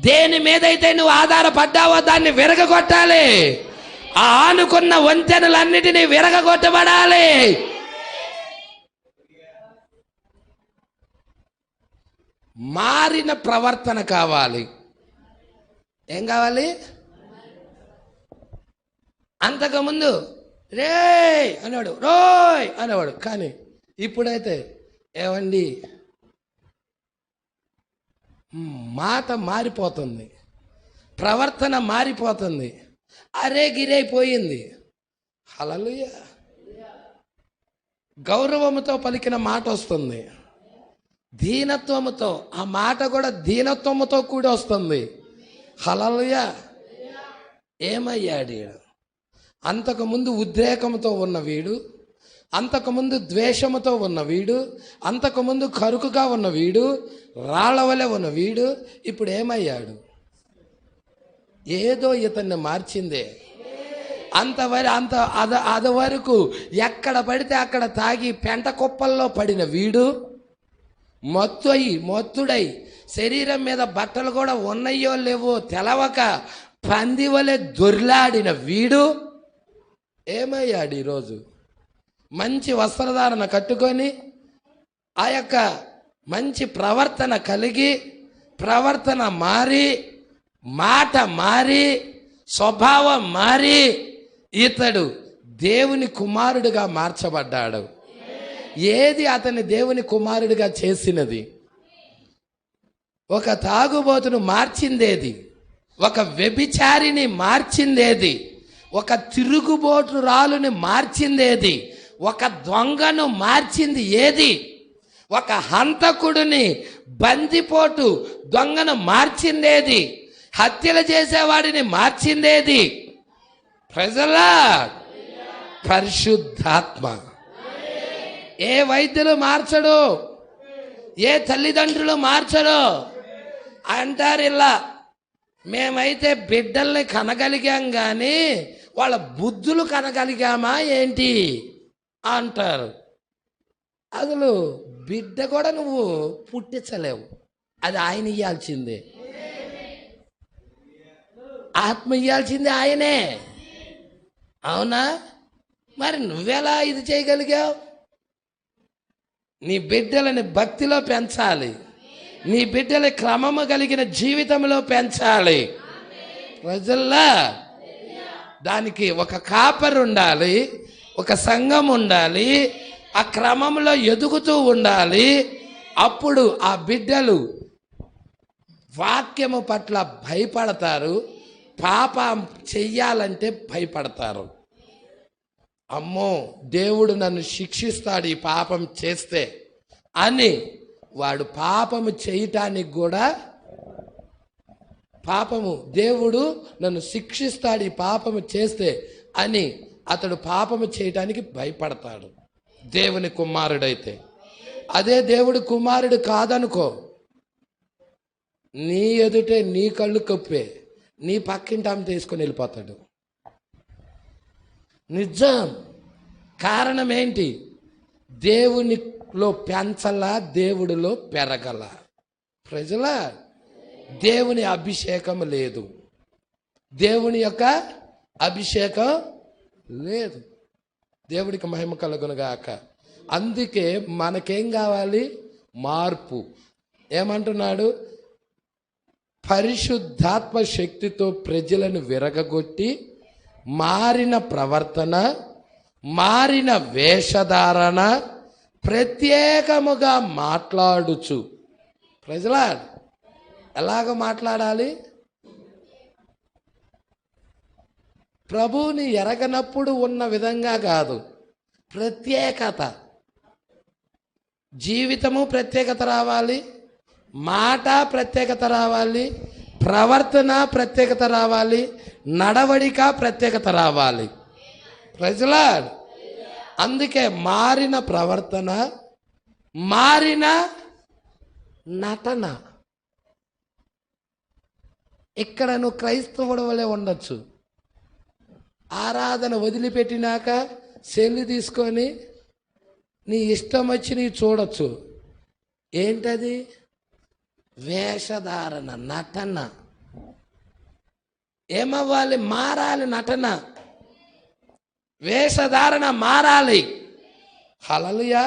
దేని మీదైతే నువ్వు ఆధారపడ్డావో దాన్ని విరగొట్టాలి. ఆ ఆనుకున్న వంతెనలన్నిటినీ విరగొట్టబడాలి. మారిన ప్రవర్తన కావాలి. ఏం కావాలి? అంతకుముందు రే అనేవాడు, రోయ్ అనేవాడు. కానీ ఇప్పుడైతే ఏమండి, మాట మారిపోతుంది, ప్రవర్తన మారిపోతుంది, అరే గిరైపోయింది. హల్లెలూయా. గౌరవముతో పలికిన మాట వస్తుంది, దీనత్వముతో. ఆ మాట కూడా దీనత్వముతో కూడి వస్తుంది. హల్లెలూయా. ఏమయ్యాడు? అంతకుముందు ఉద్రేకంతో ఉన్న వీడు, అంతకుముందు ద్వేషముతో ఉన్న వీడు, అంతకుముందు కరుకుగా ఉన్న వీడు, రాళ్ళవలే ఉన్న వీడు ఇప్పుడు ఏమయ్యాడు? ఏదో ఇతన్ని మార్చిందే. అది వరకు ఎక్కడ పడితే అక్కడ తాగి పెంట కుప్పల్లో పడిన వీడు, మత్తుడై శరీరం మీద బట్టలు కూడా ఉన్నాయో లేవో తెలవక పంది వలె దొర్లాడిన వీడు ఏమయ్యాడు? ఈరోజు మంచి వస్త్రధారణ కట్టుకొని, ఆ యొక్క మంచి ప్రవర్తన కలిగి, ప్రవర్తన మారి, మాట మారి, స్వభావం మారి ఇతడు దేవుని కుమారుడిగా మార్చబడ్డాడు. ఏది అతని దేవుని కుమారుడిగా చేసినది? ఒక తాగుబోతును మార్చిందేది? ఒక వ్యభిచారిని మార్చిందేది? ఒక తిరుగుబోటు రాలుని మార్చిందేది? ఒక దొంగను మార్చింది ఏది? ఒక హంతకుడిని, బందిపోటు దొంగను మార్చిందేది? హత్యలు చేసేవాడిని మార్చిందేది? ప్రజలా పరిశుద్ధాత్మ. ఏ వైద్యులు మార్చడు, ఏ తల్లిదండ్రులు మార్చడు. అంటారు ఇలా, మేమైతే బిడ్డల్ని కనగలిగాం కానీ వాళ్ళ బుద్ధులు కనగలిగామా ఏంటి అంటారు. అసలు బిడ్డ కూడా నువ్వు పుట్టించలేవు, అది ఆయన ఇయ్యాల్సిందే. ఆత్మ ఇయ్యాల్సిందే ఆయనే. అవునా? మరి నువ్వెలా ఇది చేయగలిగావు? నీ బిడ్డలని భక్తిలో పెంచాలి, నీ బిడ్డల క్రమము కలిగిన జీవితంలో పెంచాలి. ప్రజల్లా దానికి ఒక కాపరి ఉండాలి, ఒక సంఘం ఉండాలి, ఆ క్రమంలో ఎదుగుతూ ఉండాలి. అప్పుడు ఆ బిడ్డలు వాక్యము పట్ల భయపడతారు, పాపం చెయ్యాలంటే భయపడతారు. అమ్మో, దేవుడు నన్ను శిక్షిస్తాడు ఈ పాపం చేస్తే అని వాడు పాపము చేయటానికి కూడా, దేవుడు నన్ను శిక్షిస్తాడు ఈ పాపము చేస్తే అని అతడు పాపము చేయటానికి భయపడతాడు. దేవుని కుమారుడైతే. అదే దేవుడు కుమారుడు కాదనుకో, నీ ఎదుటే నీ కళ్ళు కప్పే నీ పక్కింటి ఆమె తీసుకొని వెళ్ళిపోతాడు. నిజం. కారణం ఏంటి? దేవునిలో పెంచలా, దేవుడిలో పెరగల. ప్రజల దేవుని అభిషేకం లేదు, దేవుని యొక్క అభిషేకం లేదు. దేవుడికి మహిమ కలుగునుగాక. అందుకే మనకేం కావాలి? మార్పు. ఏమంటున్నాడు? పరిశుద్ధాత్మ శక్తితో ప్రజలను విరగగొట్టి మారిన ప్రవర్తన, మారిన వేషధారణ, ప్రత్యేకముగా మాట్లాడుచు. ప్రజలా ఎలాగ మాట్లాడాలి? ప్రభువుని ఎరగనప్పుడు ఉన్న విధంగా కాదు, ప్రత్యేకత. జీవితము ప్రత్యేకత రావాలి, మాట ప్రత్యేకత రావాలి, ప్రవర్తన ప్రత్యేకత రావాలి, నడవడిక ప్రత్యేకత రావాలి. ప్రజలా అందుకే మారిన ప్రవర్తన, మారిన నటన. ఇక్కడ నువ్వు క్రైస్తవుడు వలె ఉండొచ్చు, ఆరాధన వదిలిపెట్టినాక సెల్లు తీసుకొని నీ ఇష్టం వచ్చి నీ చూడొచ్చు. ఏంటది? వేషధారణ, నటన. ఏమవ్వాలి? మారాలి. నటన, వేషధారణ మారాలి. హల్లెలూయా.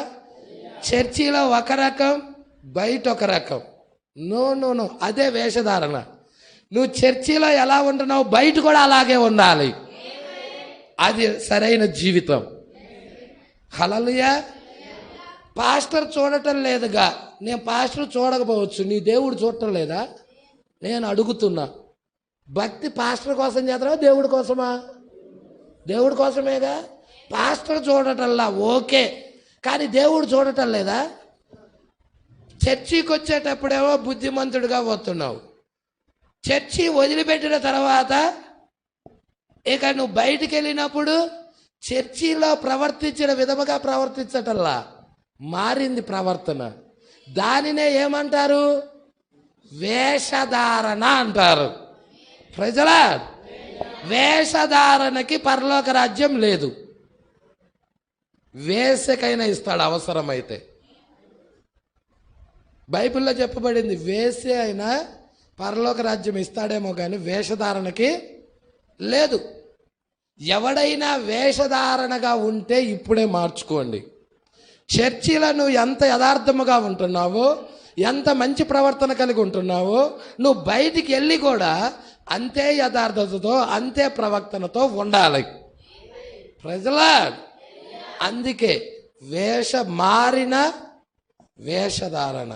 చర్చిలో ఒక రకం, బయట ఒక రకం. నో నో నో, అదే వేషధారణ. నువ్వు చర్చిలో ఎలా ఉంటున్నావు, బయట కూడా అలాగే ఉండాలి. అది సరైన జీవితం. హల్లెలూయా. పాస్టర్ చూడటం లేదుగా, నేను పాస్టర్ చూడకపోవచ్చు, నీ దేవుడు చూడటం లేదా? నేను అడుగుతున్నా, భక్తి పాస్టర్ కోసం చేస్తావా, దేవుడి కోసమా? దేవుడి కోసమేగా. పాస్టర్ చూడటంలా ఓకే, కానీ దేవుడు చూడటం లేదా? చర్చికి వచ్చేటప్పుడేమో బుద్ధిమంతుడిగా వస్తున్నావు, చర్చి వదిలిపెట్టిన తర్వాత ఇక నువ్వు బయటికి వెళ్ళినప్పుడు చర్చిలో ప్రవర్తించిన విధముగా ప్రవర్తించటల్లా, మారింది ప్రవర్తన. దానినే ఏమంటారు? వేషధారణ అంటారు. ప్రజల వేషధారణకి పరలోక రాజ్యం లేదు. వేసకైనా ఇస్తాడు అవసరమైతే. బైబిల్లో చెప్పబడింది, వేసే అయినా పరలోక రాజ్యం ఇస్తాడేమో కానీ వేషధారణకి లేదు. ఎవడైనా వేషధారణగా ఉంటే ఇప్పుడే మార్చుకోండి. చర్చిలో నువ్వు ఎంత యథార్థముగా ఉంటున్నావో, ఎంత మంచి ప్రవర్తన కలిగి ఉంటున్నావో, నువ్వు బయటికి వెళ్ళి కూడా అంతే యథార్థతతో, అంతే ప్రవర్తనతో ఉండాలి. ప్రజలా అందుకే మారిన వేషధారణ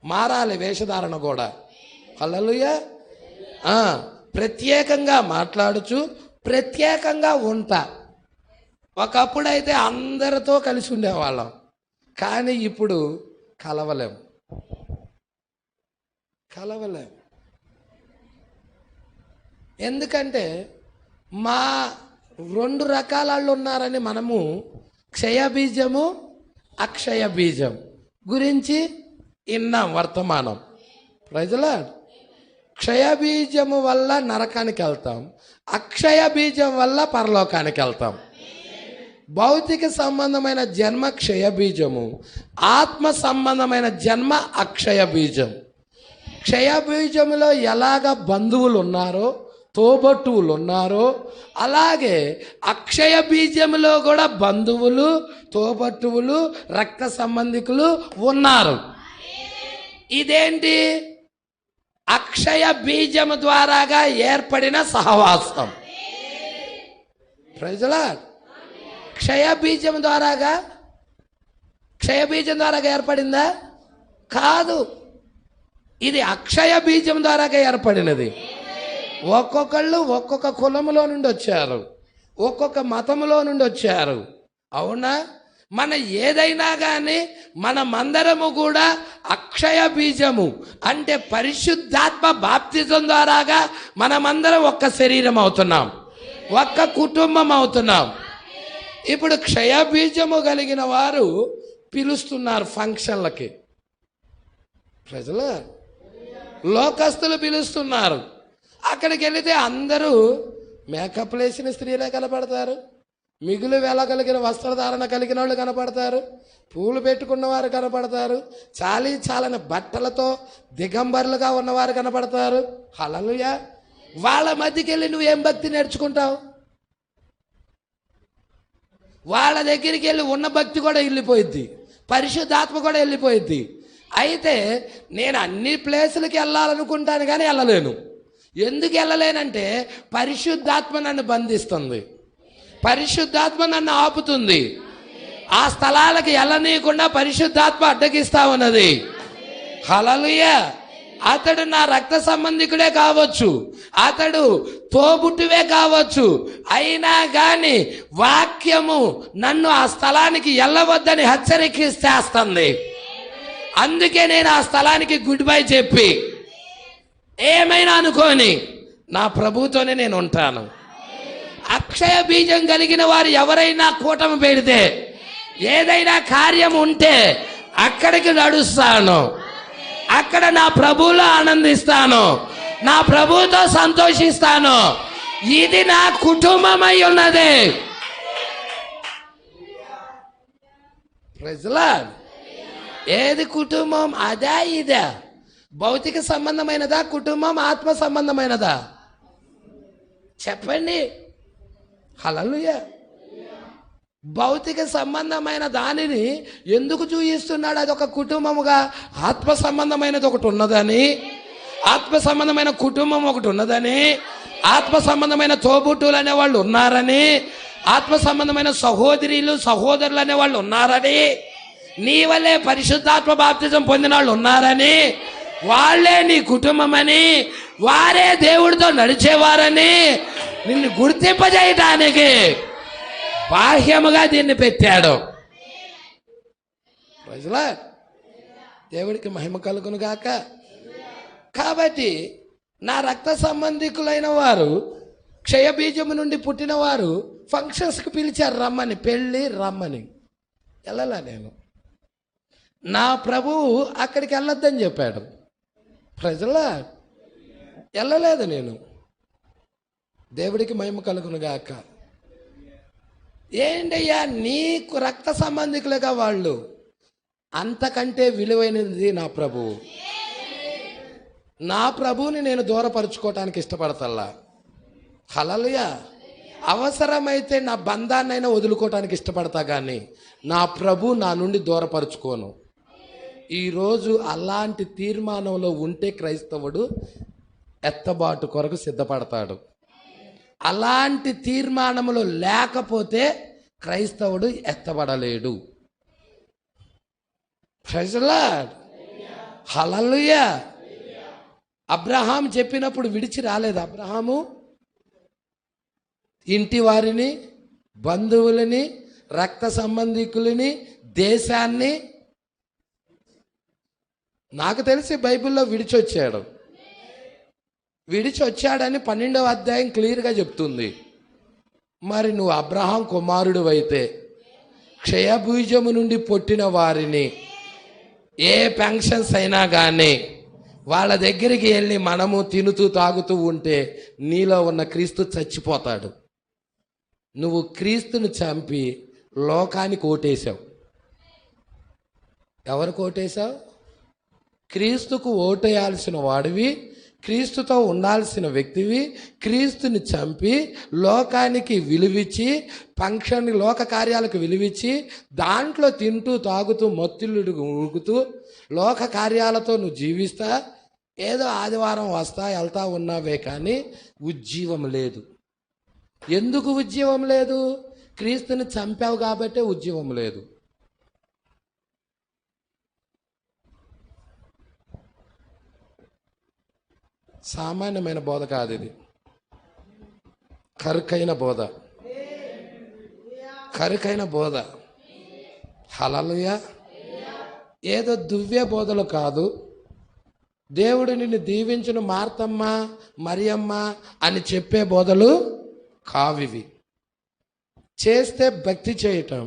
మారాలి. వేషధారణ కూడా హల్లెలూయా. ప్రత్యేకంగా మాట్లాడుచు ప్రత్యేకంగా ఉంటా. ఒకప్పుడైతే అందరితో కలిసి ఉండేవాళ్ళం, కానీ ఇప్పుడు కలవలేం. ఎందుకంటే మా 2 రకాల వాళ్ళు ఉన్నారని మనము క్షయబీజము, అక్షయ బీజం గురించి విన్నాం వర్తమానం. ప్రజలా క్షయబీజము వల్ల నరకానికి వెళ్తాం, అక్షయ బీజం వల్ల పరలోకానికి వెళ్తాం. భౌతిక సంబంధమైన జన్మ క్షయ బీజము, ఆత్మ సంబంధమైన జన్మ అక్షయ బీజం. క్షయ బీజములో ఎలాగ బంధువులు ఉన్నారో, తోబట్టువులు ఉన్నారో, అలాగే అక్షయ బీజములో కూడా బంధువులు, తోబట్టువులు, రక్త సంబంధికులు ఉన్నారు. ఇదేంటి? అక్షయ బీజము ద్వారాగా ఏర్పడిన సహవాసం. ప్రజలా క్షయ బీజం ద్వారాగా ఏర్పడిందా? కాదు, ఇది అక్షయ బీజం ద్వారాగా ఏర్పడినది. ఒక్కొక్కళ్ళు ఒక్కొక్క కులములో నుండి వచ్చారు, ఒక్కొక్క మతములో నుండి వచ్చారు. అవునా? మన ఏదైనా కానీ మనమందరము కూడా అక్షయ బీజము అంటే పరిశుద్ధాత్మ బాప్తిజం ద్వారాగా మనమందరం ఒక్క శరీరం అవుతున్నాం, ఒక్క కుటుంబం అవుతున్నాం. ఇప్పుడు క్షయ బీజము కలిగిన వారు పిలుస్తున్నారు ఫంక్షన్లకి. ప్రజలు లోకస్తులు పిలుస్తున్నారు. అక్కడికి వెళితే అందరూ మేకప్ వేసిన స్త్రీలే కనపడతారు, మిగులు వెల కలిగిన వస్త్రధారణ కలిగిన వాళ్ళు కనపడతారు, పూలు పెట్టుకున్న వారు కనపడతారు, చాలని బట్టలతో దిగంబరులుగా ఉన్నవారు కనపడతారు. హల్లెలూయా. వాళ్ళ మధ్యకి వెళ్ళి నువ్వేం భక్తి నేర్చుకుంటావు? వాళ్ళ దగ్గరికి వెళ్ళి ఉన్న భక్తి కూడా వెళ్ళిపోయిద్ది, పరిశుద్ధాత్మ కూడా వెళ్ళిపోయిద్ది. అయితే నేను అన్ని ప్లేసులకి వెళ్ళాలనుకుంటాను కానీ వెళ్ళలేను. ఎందుకు వెళ్ళలేనంటే పరిశుద్ధాత్మ నన్ను బంధిస్తుంది, పరిశుద్ధాత్మ నన్ను ఆపుతుంది. ఆ స్థలాలకు వెళ్ళనీయకుండా పరిశుద్ధాత్మ అడ్డగిస్తా ఉన్నది. హల్లెలూయా. అతడు నా రక్త సంబంధికుడే కావచ్చు, అతడు తోబుట్టువే కావచ్చు, అయినా కానీ వాక్యము నన్ను ఆ స్థలానికి వెళ్ళవద్దని హెచ్చరికేస్తుంది. అందుకే నేను ఆ స్థలానికి గుడ్ బై చెప్పి ఏమైనా అనుకోని నా ప్రభుతోనే నేను ఉంటాను. అక్షయ బీజం కలిగిన వారు ఎవరైనా కూటమి పెడితే, ఏదైనా కార్యం ఉంటే అక్కడికి నడుస్తాను, అక్కడ నా ప్రభువులో ఆనందిస్తాను, నా ప్రభువుతో సంతోషిస్తాను. ఇది నా కుటుంబమై ఉన్నది. ఏది కుటుంబం? అదా ఇదా? భౌతిక సంబంధమైనదా కుటుంబం, ఆత్మ సంబంధమైనదా? చెప్పండి. హల్లెలూయా. భౌతిక సంబంధమైన దానిని ఎందుకు చూయిస్తున్నాడు? అది ఒక కుటుంబముగా. ఆత్మ సంబంధమైనది ఒకటి ఉన్నదని, ఆత్మ సంబంధమైన కుటుంబం ఒకటి ఉన్నదని, ఆత్మ సంబంధమైన తోబుట్టులు అనేవాళ్ళు ఉన్నారని, ఆత్మ సంబంధమైన సహోదరులు సహోదరులు అనేవాళ్ళు ఉన్నారని, నీ వల్లే పరిశుద్ధాత్మ బాప్తిజం పొందిన వాళ్ళు ఉన్నారని, వాళ్ళే నీ కుటుంబమని, వారే దేవుడితో నడిచేవారని నిన్ను గుర్తింపజేయటానికి బాహ్యముగా దీన్ని పెట్టాడు. దేవుడికి మహిమ కలుగును గాక. కాబట్టి నా రక్త సంబంధికులైన వారు, క్షయబీజము నుండి పుట్టిన వారు ఫంక్షన్స్కి పిలిచారు, రమ్మని, పెళ్ళి రమ్మని. వెళ్ళలా నేను. నా ప్రభువు అక్కడికి వెళ్ళొద్దని చెప్పాడు. ప్రజలా వెళ్ళలేదు నేను. దేవుడికి మహిమ కలుగును గాక. ఏంటయ్యా, నీకు రక్త సంబంధికులుగా వాళ్ళు, అంతకంటే విలువైనది నా ప్రభువు. నా ప్రభువుని నేను దూరపరుచుకోవటానికి ఇష్టపడతల్లా. హల్లెలూయా. అవసరమైతే నా బంధాన్నైనా వదులుకోవటానికి ఇష్టపడతా, కానీ నా ప్రభు నా నుండి దూరపరుచుకోను. ఈరోజు అలాంటి తీర్మానంలో ఉంటే క్రైస్తవుడు ఎత్తబాటు కొరకు సిద్ధపడతాడు. అలాంటి తీర్మానములు లేకపోతే క్రైస్తవుడు ఎత్తబడలేడు. Praise the Lord. Hallelujah. Abraham చెప్పినప్పుడు విడిచి రాలేదు. అబ్రహాము ఇంటి వారిని, బంధువులని, రక్త సంబంధికులని, దేశాన్ని, నాకు తెలిసి బైబిల్లో విడిచొచ్చాడు. విడిచొచ్చాడని 12వ అధ్యాయం క్లియర్గా చెప్తుంది. మరి నువ్వు అబ్రహాం కుమారుడు అయితే క్షయబీజము నుండి పుట్టిన వారిని ఏ ఫంక్షన్స్ అయినా కానీ వాళ్ళ దగ్గరికి వెళ్ళి మనము తినుతూ తాగుతూ ఉంటే నీలో ఉన్న క్రీస్తు చచ్చిపోతాడు. నువ్వు క్రీస్తుని చంపి లోకానికి ఓటేశావు. ఎవరికి ఓటేశావు? క్రీస్తుకు ఓటేయాల్సిన వాడివి, క్రీస్తుతో ఉండాల్సిన వ్యక్తివి. క్రీస్తుని చంపి లోకానికి విలువిచ్చి, ఫంక్షన్ లోక కార్యాలకు విలువిచ్చి, దాంట్లో తింటూ తాగుతూ మత్తులుడు ఊగుతూ లోక కార్యాలతో నువ్వు జీవిస్తా, ఏదో ఆదివారం వస్తా వెళ్తా ఉన్నావే, కానీ ఉజ్జీవం లేదు. ఎందుకు ఉజ్జీవం లేదు? క్రీస్తుని చంపావు కాబట్టే ఉజ్జీవం లేదు. సామాన్యమైన బోధ కాదు ఇది, కరుకైన బోధ, కరుకైన బోధ. హల్లెలూయా. ఏదో దువ్వే బోధలు కాదు. దేవుడు నిన్ను దీవించిన మార్తమ్మ, మరియమ్మ అని చెప్పే బోధలు కావివి. చేస్తే భక్తి చేయటం,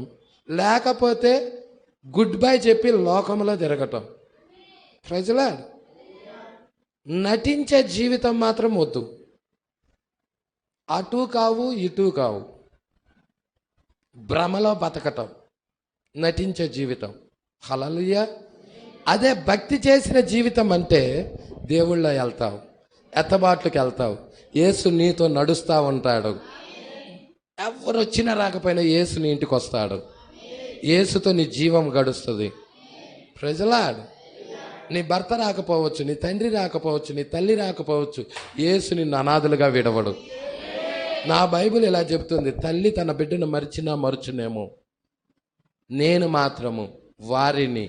లేకపోతే గుడ్ బై చెప్పి లోకంలో తిరగటం. ప్రజలా నటించే జీవితం మాత్రం వద్దు. అటు కావు ఇటు కావు, భ్రమలో బతకటం నటించే జీవితం. హల్లెలూయా. అదే భక్తి చేసిన జీవితం అంటే దేవుళ్ళో వెళ్తావు, ఎత్తబాట్లకు వెళ్తావు, యేసు నీతో నడుస్తూ ఉంటాడు. ఎవరు వచ్చినా రాకపోయినా యేసు నీ ఇంటికి వస్తాడు. యేసుతో నీ జీవం గడుస్తుంది. ప్రజలాడు, నీ భర్త రాకపోవచ్చు, నీ తండ్రి రాకపోవచ్చు, నీ తల్లి రాకపోవచ్చు, యేసు నిన్ను అనాథలుగా విడవడు. నా బైబిల్ ఇలా చెప్తుంది, తల్లి తన బిడ్డను మరిచినా మరుచునేమో, నేను మాత్రము వారిని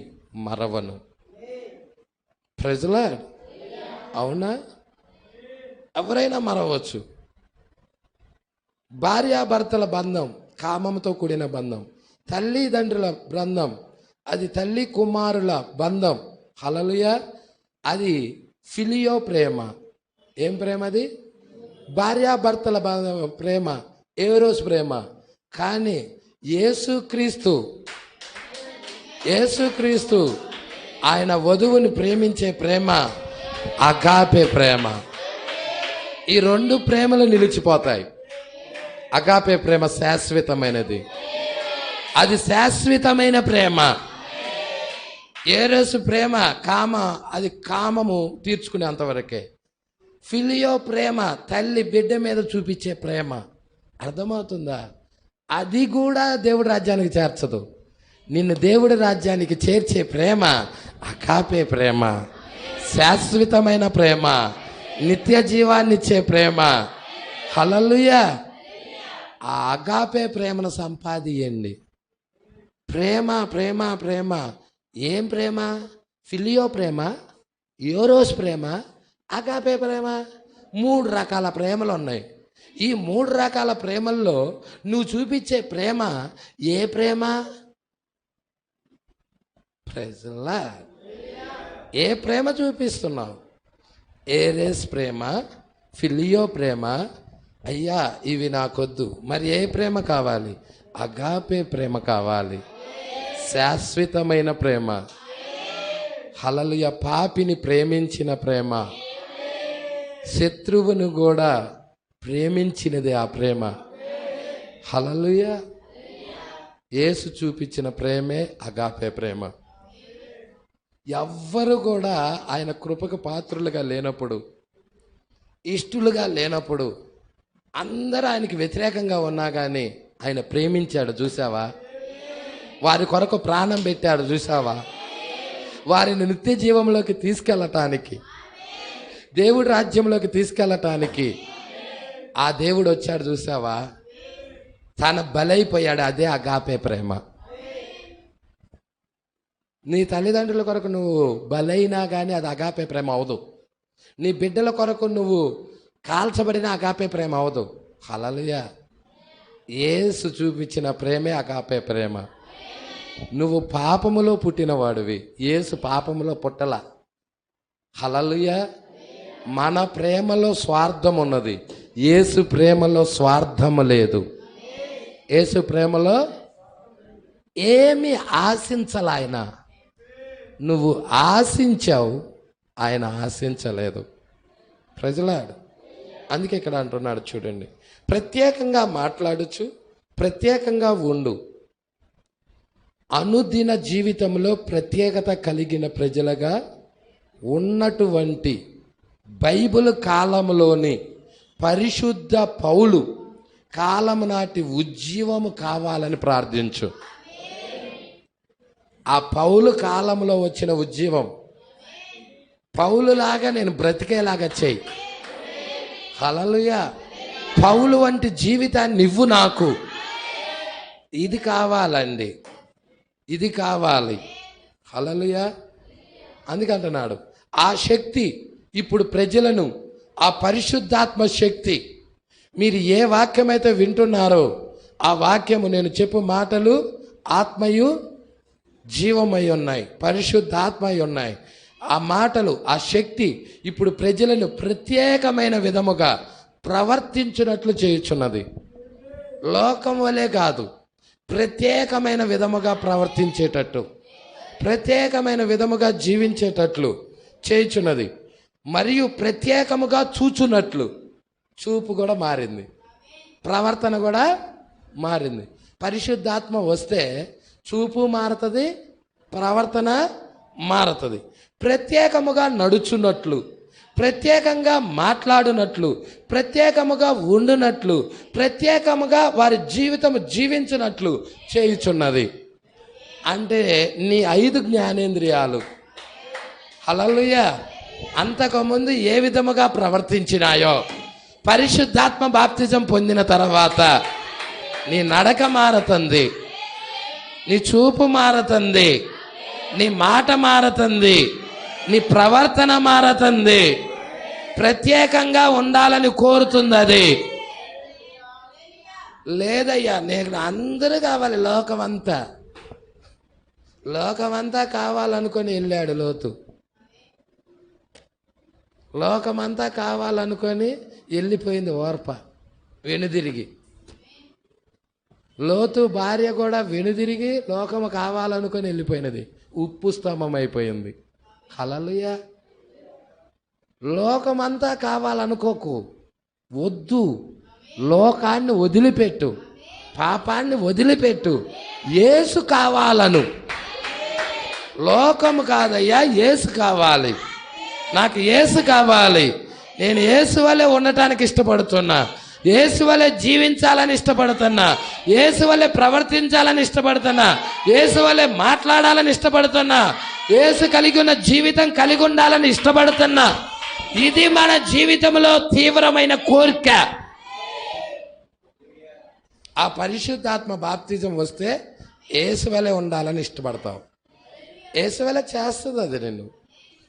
మరవను. ప్రజలాడు, అవునా? ఎవరైనా మరవచ్చు. భార్యాభర్తల బంధం కామంతో కూడిన బంధం, తల్లిదండ్రుల బంధం అది తల్లి కుమారుల బంధం. హల్లెలూయా. అది ఫిలియో ప్రేమ. ఏం ప్రేమ అది? భార్యాభర్తల ప్రేమ, ఎరోస్ ప్రేమ. కానీ యేసుక్రీస్తు ఆయన వధువుని ప్రేమించే ప్రేమ అగాపే ప్రేమ. ఈ రెండు ప్రేమలు నిలిచిపోతాయి. అగాపే ప్రేమ శాశ్వతమైనది, అది శాశ్వతమైన ప్రేమ. ఎరోస్ ప్రేమ అది కామము తీర్చుకునేంతవరకే. ఫిలియో ప్రేమ తల్లి బిడ్డ మీద చూపించే ప్రేమ. అర్థమవుతుందా? అది కూడా దేవుడి రాజ్యానికి చేర్చదు. నిన్ను దేవుడి రాజ్యానికి చేర్చే ప్రేమ అగాపే ప్రేమ, శాశ్వతమైన ప్రేమ, నిత్య జీవాన్ని ఇచ్చే ప్రేమ. హల్లెలూయా. ఆ అగాపే ప్రేమను సంపాదించండి. ప్రేమ ప్రేమ ప్రేమ. ఏం ప్రేమ? ఫిలియో ప్రేమ, యోరోస్ ప్రేమ, అగాపే ప్రేమ. 3 రకాల ప్రేమలు ఉన్నాయి. ఈ 3 రకాల ప్రేమల్లో నువ్వు చూపించే ప్రేమ ఏ ప్రేమ? ప్రైజ్లా, ఏ ప్రేమ చూపిస్తున్నావు? ఎరోస్ ప్రేమ, ఫిలియో ప్రేమ. అయ్యా ఇవి నాకొద్దు, మరి ఏ ప్రేమ కావాలి? అగాపే ప్రేమ కావాలి, శాశ్వతమైన ప్రేమ. హల్లెలూయా. పాపిని ప్రేమించిన ప్రేమ, శత్రువును కూడా ప్రేమించినది ఆ ప్రేమ. హల్లెలూయా. యేసు చూపించిన ప్రేమే అగాపే ప్రేమ. ఎవ్వరు కూడా ఆయన కృపకు పాత్రులుగా లేనప్పుడు, ఇష్టలుగా లేనప్పుడు, అందరూ ఆయనకి వ్యతిరేకంగా ఉన్నా కానీ ఆయన ప్రేమించాడు. చూసావా? వారి కొరకు ప్రాణం పెట్టాడు. చూసావా? వారిని నిత్య జీవంలోకి తీసుకెళ్ళటానికి, దేవుడి రాజ్యంలోకి తీసుకెళ్ళటానికి ఆ దేవుడు వచ్చాడు. చూసావా? తన బలైపోయాడు. అదే అగాపే ప్రేమ. నీ తల్లిదండ్రుల కొరకు నువ్వు బలైనా కానీ అది అగాపే ప్రేమ అవదు. నీ బిడ్డల కొరకు నువ్వు కాల్చబడిన అగాపే ప్రేమ అవదు. హల్లెలూయా. యేసు చూపించిన ప్రేమే అగాపే ప్రేమ. నువ్వు పాపములో పుట్టినవాడివి, యేసు పాపములో పుట్టల. హల్లెలూయా. మన ప్రేమలో స్వార్థం ఉన్నది, యేసు ప్రేమలో స్వార్థం లేదు. యేసు ప్రేమలో ఏమి ఆశించాల ఆయన. నువ్వు ఆశించావు, ఆయన ఆశించలేదు. ప్రజలాడు, అందుకే ఇక్కడ అంటున్నాడు చూడండి, ప్రత్యేకంగా మాట్లాడచ్చు, ప్రత్యేకంగా ఉండు. అనుదిన జీవితంలో ప్రత్యేకత కలిగిన ప్రజలుగా ఉన్నటువంటి బైబిల్ కాలంలోని పరిశుద్ధ పౌలు కాలము నాటి ఉజ్జీవము కావాలని ప్రార్థించు. ఆ పౌలు కాలంలో వచ్చిన ఉజ్జీవం పౌలులాగా నేను బ్రతికేలాగా చెయ్యి. హల్లెలూయా. పౌలు వంటి జీవితాన్ని ఇవ్వు నాకు. ఇది కావాలండి, ఇది కావాలి. హల్లెలూయా. అందుకంటున్నాడు ఆ శక్తి ఇప్పుడు ప్రజలను, ఆ పరిశుద్ధాత్మ శక్తి, మీరు ఏ వాక్యమైతే వింటున్నారో ఆ వాక్యము, నేను చెప్పు మాటలు ఆత్మయు జీవమై ఉన్నాయి, పరిశుద్ధాత్మై ఉన్నాయి. ఆ మాటలు, ఆ శక్తి ఇప్పుడు ప్రజలను ప్రత్యేకమైన విధముగా ప్రవర్తించినట్లు చేయుచున్నది. లోకం వలె కాదు, ప్రత్యేకమైన విధముగా ప్రవర్తించేటట్టు, ప్రత్యేకమైన విధముగా జీవించేటట్లు చేయుచున్నది. మరియు ప్రత్యేకముగా చూచున్నట్లు. చూపు కూడా మారింది, ప్రవర్తన కూడా మారింది. పరిశుద్ధాత్మ వస్తే చూపు మారుతుంది, ప్రవర్తన మారుతుంది. ప్రత్యేకముగా నడుచున్నట్లు, ప్రత్యేకంగా మాట్లాడునట్లు, ప్రత్యేకముగా ఉండునట్లు, ప్రత్యేకముగా వారి జీవితం జీవించినట్లు చేయుచున్నది. అంటే నీ 5 జ్ఞానేంద్రియాలు హల్లెలూయా అంతకుముందు ఏ విధముగా ప్రవర్తించినాయో పరిశుద్ధాత్మ బాప్తిజం పొందిన తర్వాత నీ నడక మారుతుంది, నీ చూపు మారుతుంది, నీ మాట మారుతుంది, నీ ప్రవర్తన మారుతుంది. ప్రత్యేకంగా ఉండాలని కోరుతుంది అది. లేదయ్యా నేను అందరూ కావాలి, లోకమంతా కావాలనుకొని వెళ్ళాడు లోతు. లోకమంతా కావాలనుకొని వెళ్ళిపోయింది ఓర్ప వెనుదిరిగి. లోతు భార్య కూడా వెనుదిరిగి లోకము కావాలనుకొని వెళ్ళిపోయినది, ఉప్పు స్తంభం అయిపోయింది. హల్లెలూయా. లోకమంతా కావాలనుకోకు, వద్దు. లోకాన్ని వదిలిపెట్టు, పాపాన్ని వదిలిపెట్టు, యేసు కావాలను. లోకము కాదయ్యా, యేసు కావాలి. నాకు యేసు కావాలి. నేను యేసు వలె ఉండటానికి ఇష్టపడుతున్నా, యేసు వలె జీవించాలని ఇష్టపడుతున్నా, యేసు వలె ప్రవర్తించాలని ఇష్టపడుతున్నా, యేసు వలె మాట్లాడాలని ఇష్టపడుతున్నా, యేసు కలిగి ఉన్న జీవితం కలిగి ఉండాలని ఇష్టపడుతున్నా. ఇది మన జీవితంలో తీవ్రమైన కోరిక. ఆ పరిశుద్ధాత్మ బాప్తిజం వస్తే యేసు వలె ఉండాలని ఇష్టపడతావు. యేసు వలె చేస్తుంది అది. నిన్ను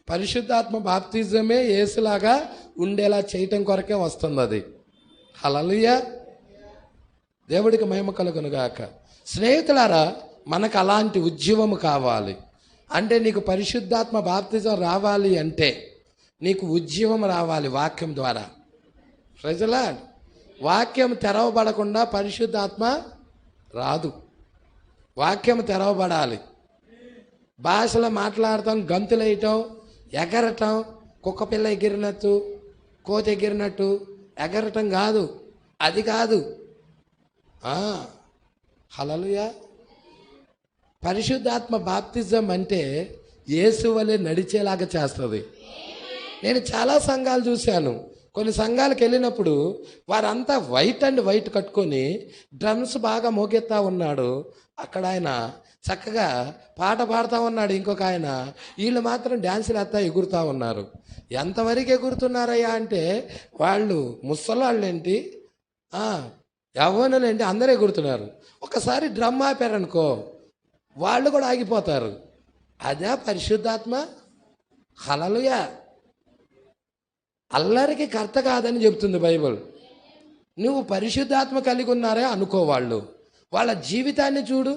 పరిశుద్ధాత్మ బాప్తిజమే యేసులాగా ఉండేలా చేయటం కొరకే వస్తుంది అది. హల్లెలూయా. దేవుడికి మహిమ కలుగునుగాక. స్నేహితులారా, మనకు అలాంటి ఉద్యమము కావాలి. అంటే నీకు పరిశుద్ధాత్మ బాప్తిజం రావాలి అంటే నీకు ఉద్యమం రావాలి వాక్యం ద్వారా. ప్రజలా వాక్యం తెరవబడకుండా పరిశుద్ధాత్మ రాదు. వాక్యం తెరవబడాలి. భాషలో మాట్లాడటం, గంతులేయటం, ఎగరటం, కుక్క పిల్ల ఎగిరినట్టు, కోతి ఎగిరినట్టు ఎగరటం కాదు, అది కాదు. హల్లెలూయా. పరిశుద్ధాత్మ బాప్తిజం అంటే యేసు వలె నడిచేలాగా చేస్తుంది. నేను చాలా సంఘాలు చూశాను. కొన్ని సంఘాలకు వెళ్ళినప్పుడు వారంతా వైట్ కట్టుకొని డ్రమ్స్ బాగా మోగెత్తా ఉన్నాడు. అక్కడ ఆయన చక్కగా పాట పాడుతూ ఉన్నాడు, ఇంకొక ఆయన. వీళ్ళు మాత్రం డ్యాన్సులు వేస్తా ఎగురుతూ ఉన్నారు. ఎంతవరకు ఎగురుతున్నారయ్యా అంటే వాళ్ళు ముసలాళ్ళేంటి, యవ్వనులేంటి, అందరూ ఎగురుతున్నారు. ఒకసారి డ్రమ్ ఆపారనుకో వాళ్ళు కూడా ఆగిపోతారు. అదే పరిశుద్ధాత్మ. హల్లెలూయా. అల్లరికి కర్త కాదని చెప్తుంది బైబిల్. నువ్వు పరిశుద్ధాత్మ కలిగి ఉన్నారే అనుకో. వాళ్ళ జీవితాన్ని చూడు.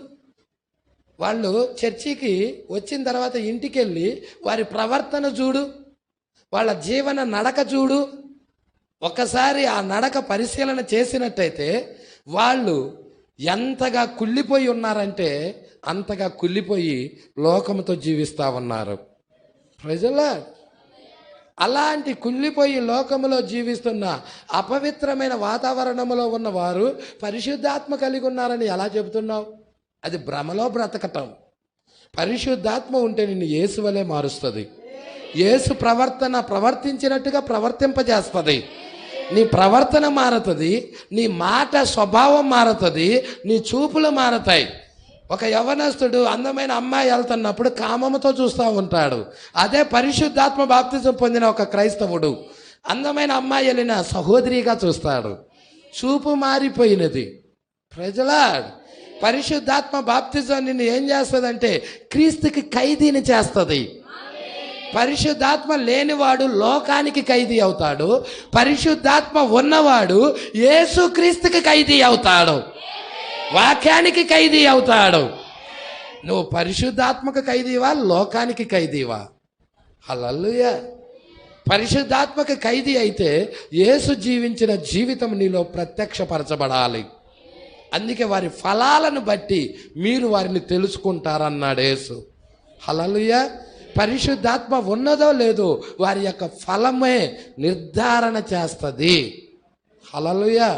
వాళ్ళు చర్చికి వచ్చిన తర్వాత ఇంటికి వెళ్ళి వారి ప్రవర్తన చూడు, వాళ్ళ జీవన నడక చూడు. ఒకసారి ఆ నడక పరిశీలన చేసినట్టయితే వాళ్ళు ఎంతగా కుళ్ళిపోయి ఉన్నారంటే అంతగా కుళ్ళిపోయి లోకంతో జీవిస్తూ ఉన్నారు. ప్రజలా అలాంటి కుళ్ళిపోయి లోకములో జీవిస్తున్న అపవిత్రమైన వాతావరణంలో ఉన్నవారు పరిశుద్ధాత్మ కలిగి ఉన్నారని ఎలా చెబుతున్నావు? అది భ్రమలో బ్రతకటం. పరిశుద్ధాత్మ ఉంటే నిన్ను యేసు వలె మారుస్తుంది. యేసు ప్రవర్తించినట్టుగా ప్రవర్తింపజేస్తుంది. నీ ప్రవర్తన మారుతుంది, నీ మాట స్వభావం మారుతుంది, నీ చూపులు మారుతాయి. ఒక యవ్వనస్తుడు అందమైన అమ్మాయి వెళ్తున్నప్పుడు కామముతో చూస్తూ ఉంటాడు. అదే పరిశుద్ధాత్మ బాప్తిజం పొందిన ఒక క్రైస్తవుడు అందమైన అమ్మాయి వెళ్ళిన సహోదరిగా చూస్తాడు. చూపు మారిపోయినది. ప్రజలా పరిశుద్ధాత్మ బాప్తిజం నిన్ను ఏం చేస్తుందంటే క్రీస్తుకి ఖైదీని చేస్తుంది. పరిశుద్ధాత్మ లేనివాడు లోకానికి ఖైదీ అవుతాడు. పరిశుద్ధాత్మ ఉన్నవాడు యేసు క్రీస్తుకి ఖైదీ అవుతాడు, వాక్యానికి ఖైదీ అవుతాడు. నువ్వు పరిశుద్ధాత్మకు ఖైదీవా, లోకానికి ఖైదీవా? హల్లెలూయా. పరిశుద్ధాత్మకు ఖైదీ అయితే యేసు జీవించిన జీవితం నీలో ప్రత్యక్షపరచబడాలి. అందుకే వారి ఫలాలను బట్టి మీరు వారిని తెలుసుకుంటారన్నాడు యేసు. హల్లెలూయా. పరిశుద్ధాత్మ ఉన్నదో లేదో వారి యొక్క ఫలమే నిర్ధారణ చేస్తుంది. హల్లెలూయా.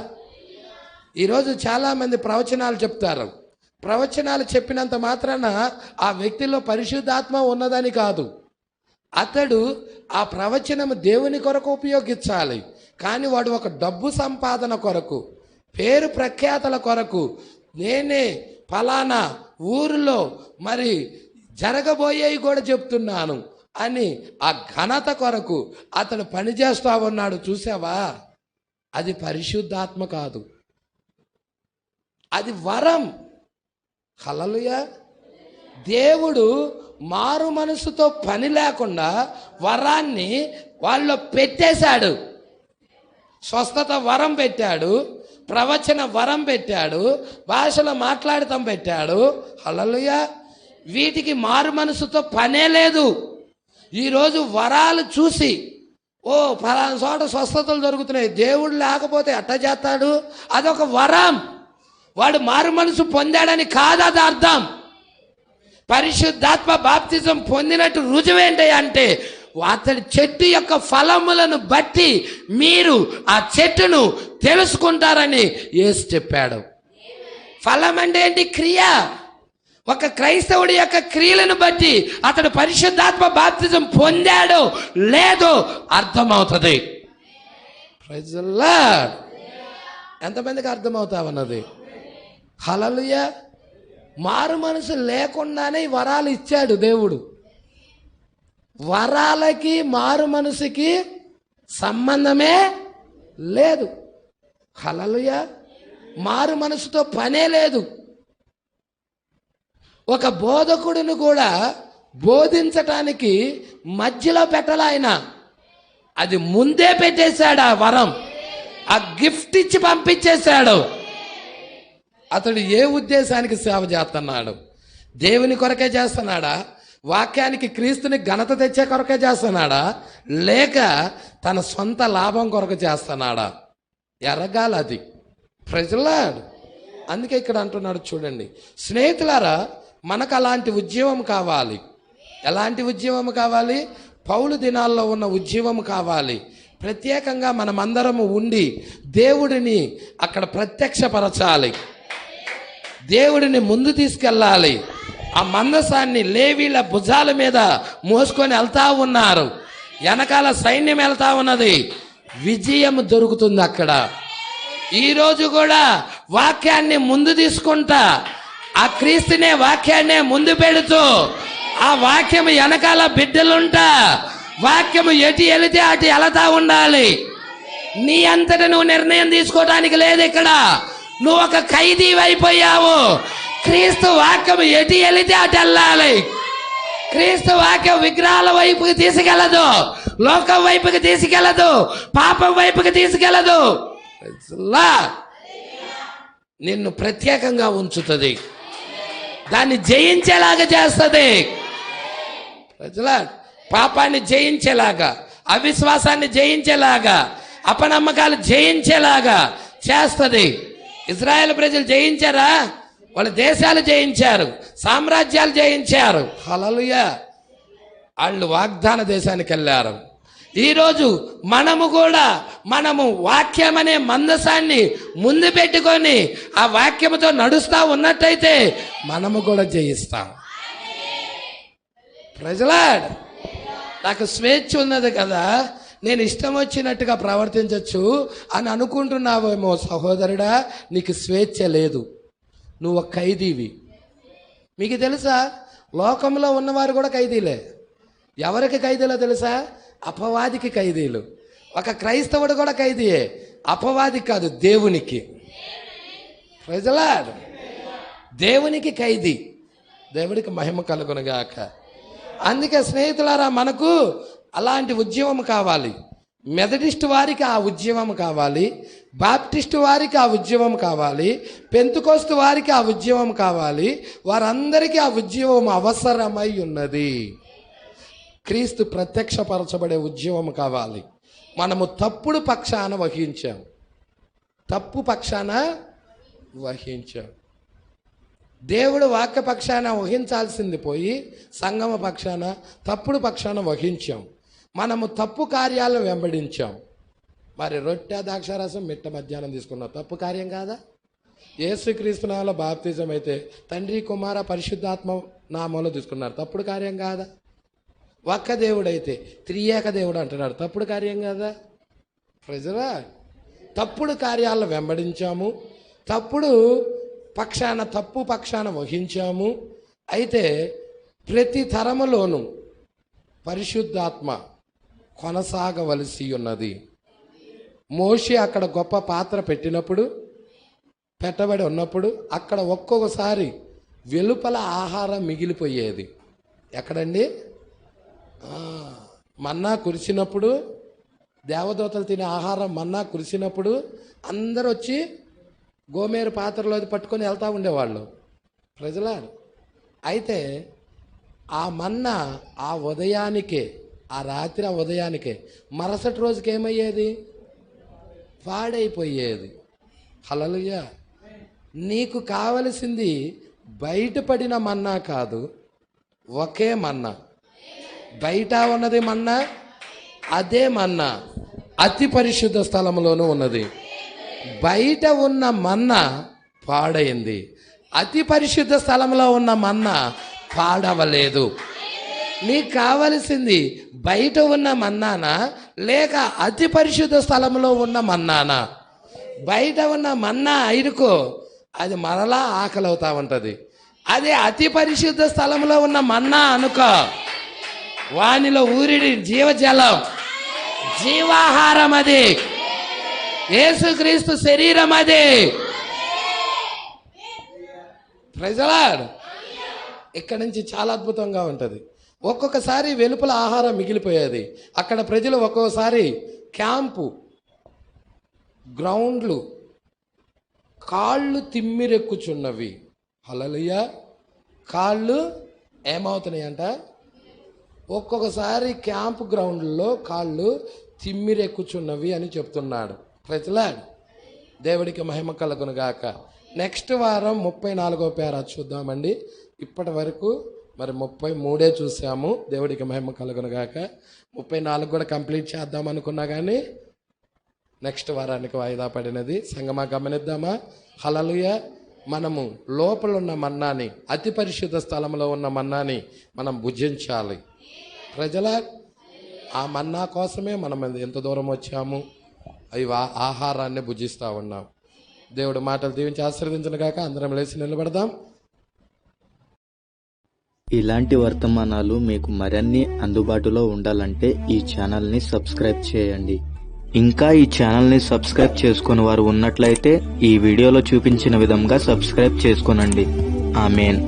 ఈరోజు చాలామంది ప్రవచనాలు చెప్తారు. ప్రవచనాలు చెప్పినంత మాత్రాన ఆ వ్యక్తిలో పరిశుద్ధాత్మ ఉన్నదని కాదు. అతడు ఆ ప్రవచనం దేవుని కొరకు ఉపయోగించాలి. కానీ వాడు ఒక డబ్బు సంపాదన కొరకు, పేరు ప్రఖ్యాతల కొరకు, నేనే ఫలానా ఊరిలో మరి జరగబోయేవి కూడా చెప్తున్నాను అని ఆ ఘనత కొరకు అతడు పనిచేస్తా ఉన్నాడు. చూసావా, అది పరిశుద్ధాత్మ కాదు, అది వరం. హల్లెలూయా. దేవుడు మారు మనసుతో పని లేకుండా వరాన్ని వాళ్ళలో పెట్టేశాడు. స్వస్థత వరం పెట్టాడు, ప్రవచన వరం పెట్టాడు, భాషలో మాట్లాడటం పెట్టాడు. హల్లెలూయా. వీటికి మారు మనసుతో పనే లేదు. ఈరోజు వరాలు చూసి ఫలానా చోట స్వస్థతలు దొరుకుతున్నాయి, దేవుడు లేకపోతే ఎట్ట చేస్తాడు, అదొక వరం. వాడు మారు మనసు పొందాడని కాదు అది అర్థం. పరిశుద్ధాత్మ బాప్తిజం పొందినట్టు రుజువేంటి అంటే అతడి చెట్టు యొక్క ఫలములను బట్టి మీరు ఆ చెట్టును తెలుసుకుంటారని యేసు చెప్పాడు. ఫలం అంటే ఏంటి? క్రియ. ఒక క్రైస్తవుడి యొక్క క్రియలను బట్టి అతడు పరిశుద్ధాత్మ బాప్తిజం పొందాడో లేదో అర్థమవుతుంది. Praise the Lord. ఎంతమందికి అర్థమవుతావన్నది? హల్లెలూయా. మారు మనసు లేకుండానే ఈ వరాలు ఇచ్చాడు దేవుడు. వరాలకి మారు మనసుకి సంబంధమే లేదు. హల్లెలూయా. మారు మనసుతో పనే లేదు. ఒక బోధకుడిని కూడా బోధించటానికి మధ్యలో పెట్టాల ఆయన, అది ముందే పెట్టేశాడు. ఆ వరం, ఆ గిఫ్ట్ ఇచ్చి పంపించేశాడు. అతడు ఏ ఉద్దేశానికి సేవ చేస్తున్నాడు? దేవుని కొరకే చేస్తున్నాడా? వాక్యానికి క్రీస్తుని ఘనత తెచ్చే కొరకే చేస్తున్నాడా? లేక తన సొంత లాభం కొరకు చేస్తున్నాడా? ఎరగాలి అది. ప్రజలాడు. అందుకే ఇక్కడ అంటున్నాడు చూడండి, స్నేహితులారా, మనకు అలాంటి ఉద్యమం కావాలి. ఎలాంటి ఉద్యమం కావాలి? పౌలు దినాల్లో ఉన్న ఉద్యమం కావాలి. ప్రత్యేకంగా మనమందరము ఉండి దేవుడిని అక్కడ ప్రత్యక్షపరచాలి, దేవుడిని ముందు తీసుకెళ్ళాలి. ఆ మందసాన్ని లేవీల భుజాల మీద మోసుకొని వెళ్తా ఉన్నారు, వెనకాల సైన్యం వెళ్తా ఉన్నది. విజయం దొరుకుతుంది అక్కడ. ఈరోజు కూడా వాక్యాన్ని ముందు తీసుకుంటా, ఆ క్రీస్తునే వాక్యాన్నే ముందు పెడుతూ, ఆ వాక్యం వెనకాల బిడ్డలుంటా, వాక్యము ఎటు వెళితే అటు వెళతా ఉండాలి. నీ అంతటా నువ్వు నిర్ణయం తీసుకోవడానికి లేదు ఇక్కడ. నువ్వు ఒక ఖైదీ అయిపోయావు. క్రీస్తు వాక్యం ఎటు వెళితే అటు వెళ్ళాలి. క్రీస్తు వాక్యం విగ్రహాల వైపుకి తీసుకెళ్ళదు, లోకం వైపుకి తీసుకెళ్ళదు, పాపం వైపుకి తీసుకెళ్ళదు. నిన్ను ప్రత్యేకంగా ఉంచుతుంది, దాన్ని జయించేలాగా చేస్తుంది. పాపాన్ని జయించేలాగా, అవిశ్వాసాన్ని జయించేలాగా, అపనమ్మకాలు జయించేలాగా చేస్తుంది. ఇజ్రాయెల్ ప్రజలు జయించారా? వాళ్ళ దేశాలు జయించారు, సామ్రాజ్యాలు జయించారు. హల్లెలూయా. వాళ్ళు వాగ్దాన దేశానికి వెళ్ళారు. ఈరోజు మనము వాక్యం అనే మందసాన్ని ముందు పెట్టుకొని ఆ వాక్యముతో నడుస్తా ఉన్నట్టయితే మనము కూడా జయిస్తాం. ప్రజలాడ్, నాకు స్వేచ్ఛ ఉన్నది కదా, నేను ఇష్టం వచ్చినట్టుగా ప్రవర్తించవచ్చు అని అనుకుంటున్నావేమో సహోదరుడా. నీకు స్వేచ్ఛ లేదు, నువ్వు ఒక ఖైదీవి. మీకు తెలుసా, లోకంలో ఉన్నవారు కూడా ఖైదీలే. ఎవరికి ఖైదీలో తెలుసా? అపవాదికి ఖైదీలు. ఒక క్రైస్తవుడు కూడా ఖైదీయే, అపవాది కాదు, దేవునికి. ప్రజలాడ్, దేవునికి ఖైదీ. దేవుడికి మహిమ కలుగునుగాక. అందుకే స్నేహితులారా, మనకు అలాంటి ఉద్యమం కావాలి. మెథడిస్ట్ వారికి ఆ ఉద్యమం కావాలి, బాప్టిస్ట్ వారికి ఆ ఉద్యమం కావాలి, పెంతుకోస్తు వారికి ఆ ఉద్యమం కావాలి. వారందరికీ ఆ ఉద్యమం అవసరమై ఉన్నది. క్రీస్తు ప్రత్యక్షపరచబడే ఉద్యమం కావాలి. మనము తప్పుడు పక్షాన వహించాం, తప్పు పక్షాన వహించాం. దేవుడు వాక్య పక్షాన వహించాల్సింది పోయి సంగమ పక్షాన తప్పుడు పక్షాన వహించాం. మనము తప్పు కార్యాలను వెంబడించాం. మరి రొట్టె ద్రాక్షారసం మిట్ట మధ్యాహ్నం తీసుకున్నాం, తప్పు కార్యం కాదా? యేసుక్రీస్తు నామములో బాప్తిజం అయితే తండ్రి కుమార పరిశుద్ధాత్మ నామంలో తీసుకున్నారు, తప్పుడు కార్యం కాదా? ఒక్క దేవుడైతే త్రియేక దేవుడు అంటున్నాడు, తప్పుడు కార్యం కాదా? ప్రజలా తప్పుడు కార్యాలను వెంబడించాము, తప్పుడు పక్షాన తప్పు పక్షాన వహించాము. అయితే ప్రతి తరములోనూ పరిశుద్ధాత్మ కొనసాగవలసి ఉన్నది. మోషే అక్కడ గొప్ప పాత్ర పెట్టబడి ఉన్నప్పుడు అక్కడ ఒక్కొక్కసారి వెలుపల ఆహారం మిగిలిపోయేది. ఎక్కడండి? మన్నా కురిసినప్పుడు, దేవదూతలు తినే ఆహారం మన్నా కురిసినప్పుడు అందరూ వచ్చి గోమేరు పాత్రలో పట్టుకొని వెళ్తూ ఉండేవాళ్ళు ప్రజలా. అయితే ఆ మన్నా ఆ ఉదయానికే, ఆ రాత్రి ఆ ఉదయానికే మరుసటి రోజుకి ఏమయ్యేది? పాడైపోయేది. హల్లెలూయా. నీకు కావలసింది బయటపడిన మన్నా కాదు, ఒకే మన్నా. బయట ఉన్నది మన్నా, అదే మన్నా అతి పరిశుద్ధ స్థలంలోనూ ఉన్నది. బయట ఉన్న మన్నా పాడైంది, అతి పరిశుద్ధ స్థలంలో ఉన్న మన్నా పాడవలేదు. నీకు కావలసింది బయట ఉన్న మన్నానా లేక అతి పరిశుద్ధ స్థలంలో ఉన్న మన్నానా? బయట ఉన్న మన్నా అయిరుకో, అది మరలా ఆకలి అవుతా ఉంటుంది. అదే అతి పరిశుద్ధ స్థలంలో ఉన్న మన్నా అనుకో, వానిలో ఊరిడి జీవజలం, జీవాహారం, అది యేసుక్రీస్తు శరీరం, అది ప్రైజ్. ఇక్కడ నుంచి చాలా అద్భుతంగా ఉంటుంది. ఒక్కొక్కసారి వెలుపల ఆహారం మిగిలిపోయేది. అక్కడ ప్రజలు ఒక్కొక్కసారి క్యాంపు గ్రౌండ్లు కాళ్ళు తిమ్మిరెక్కుచున్నవి. హల్లెలూయా. కాళ్ళు ఏమవుతున్నాయంట? ఒక్కొక్కసారి క్యాంపు గ్రౌండ్లో కాళ్ళు తిమ్మిరెక్కుచున్నవి అని చెప్తున్నాడు. ప్రజలాడు దేవుడికి మహిమ కలుగును గాక. నెక్స్ట్ వారం 34వ పేరా చూద్దామండి. ఇప్పటి వరకు మరి 33 చూసాము. దేవుడికి మహిమ కలుగును గాక. 34 కూడా కంప్లీట్ చేద్దాం అనుకున్నా కానీ నెక్స్ట్ వారానికి వాయిదా పడినది. సంగమా గమనిద్దామా? హల్లెలూయా. మనము లోపల ఉన్న మన్నాని, అతి పరిశుద్ధ స్థలంలో ఉన్న మన్నాని మనం భుజించాలి. ప్రజల ఆ మన్నా కోసమే మనం ఎంత దూరం వచ్చాము, అవి ఆహారాన్ని భుజిస్తూ ఉన్నాం. దేవుడు మాటలు దీవించి ఆశీర్వదించును గాక. అందరం లేచి నిలబడదాం. ఇలాంటి వర్తమానాలు మీకు మరిన్ని అందుబాటులో ఉండాలంటే ఈ ఛానల్ని సబ్స్క్రైబ్ చేయండి. ఇంకా ఈ ఛానల్ని సబ్స్క్రైబ్ చేసుకుని వారు ఉన్నట్లయితే ఈ వీడియోలో చూపించిన విధంగా సబ్స్క్రైబ్ చేసుకోనండి. ఆమేన్.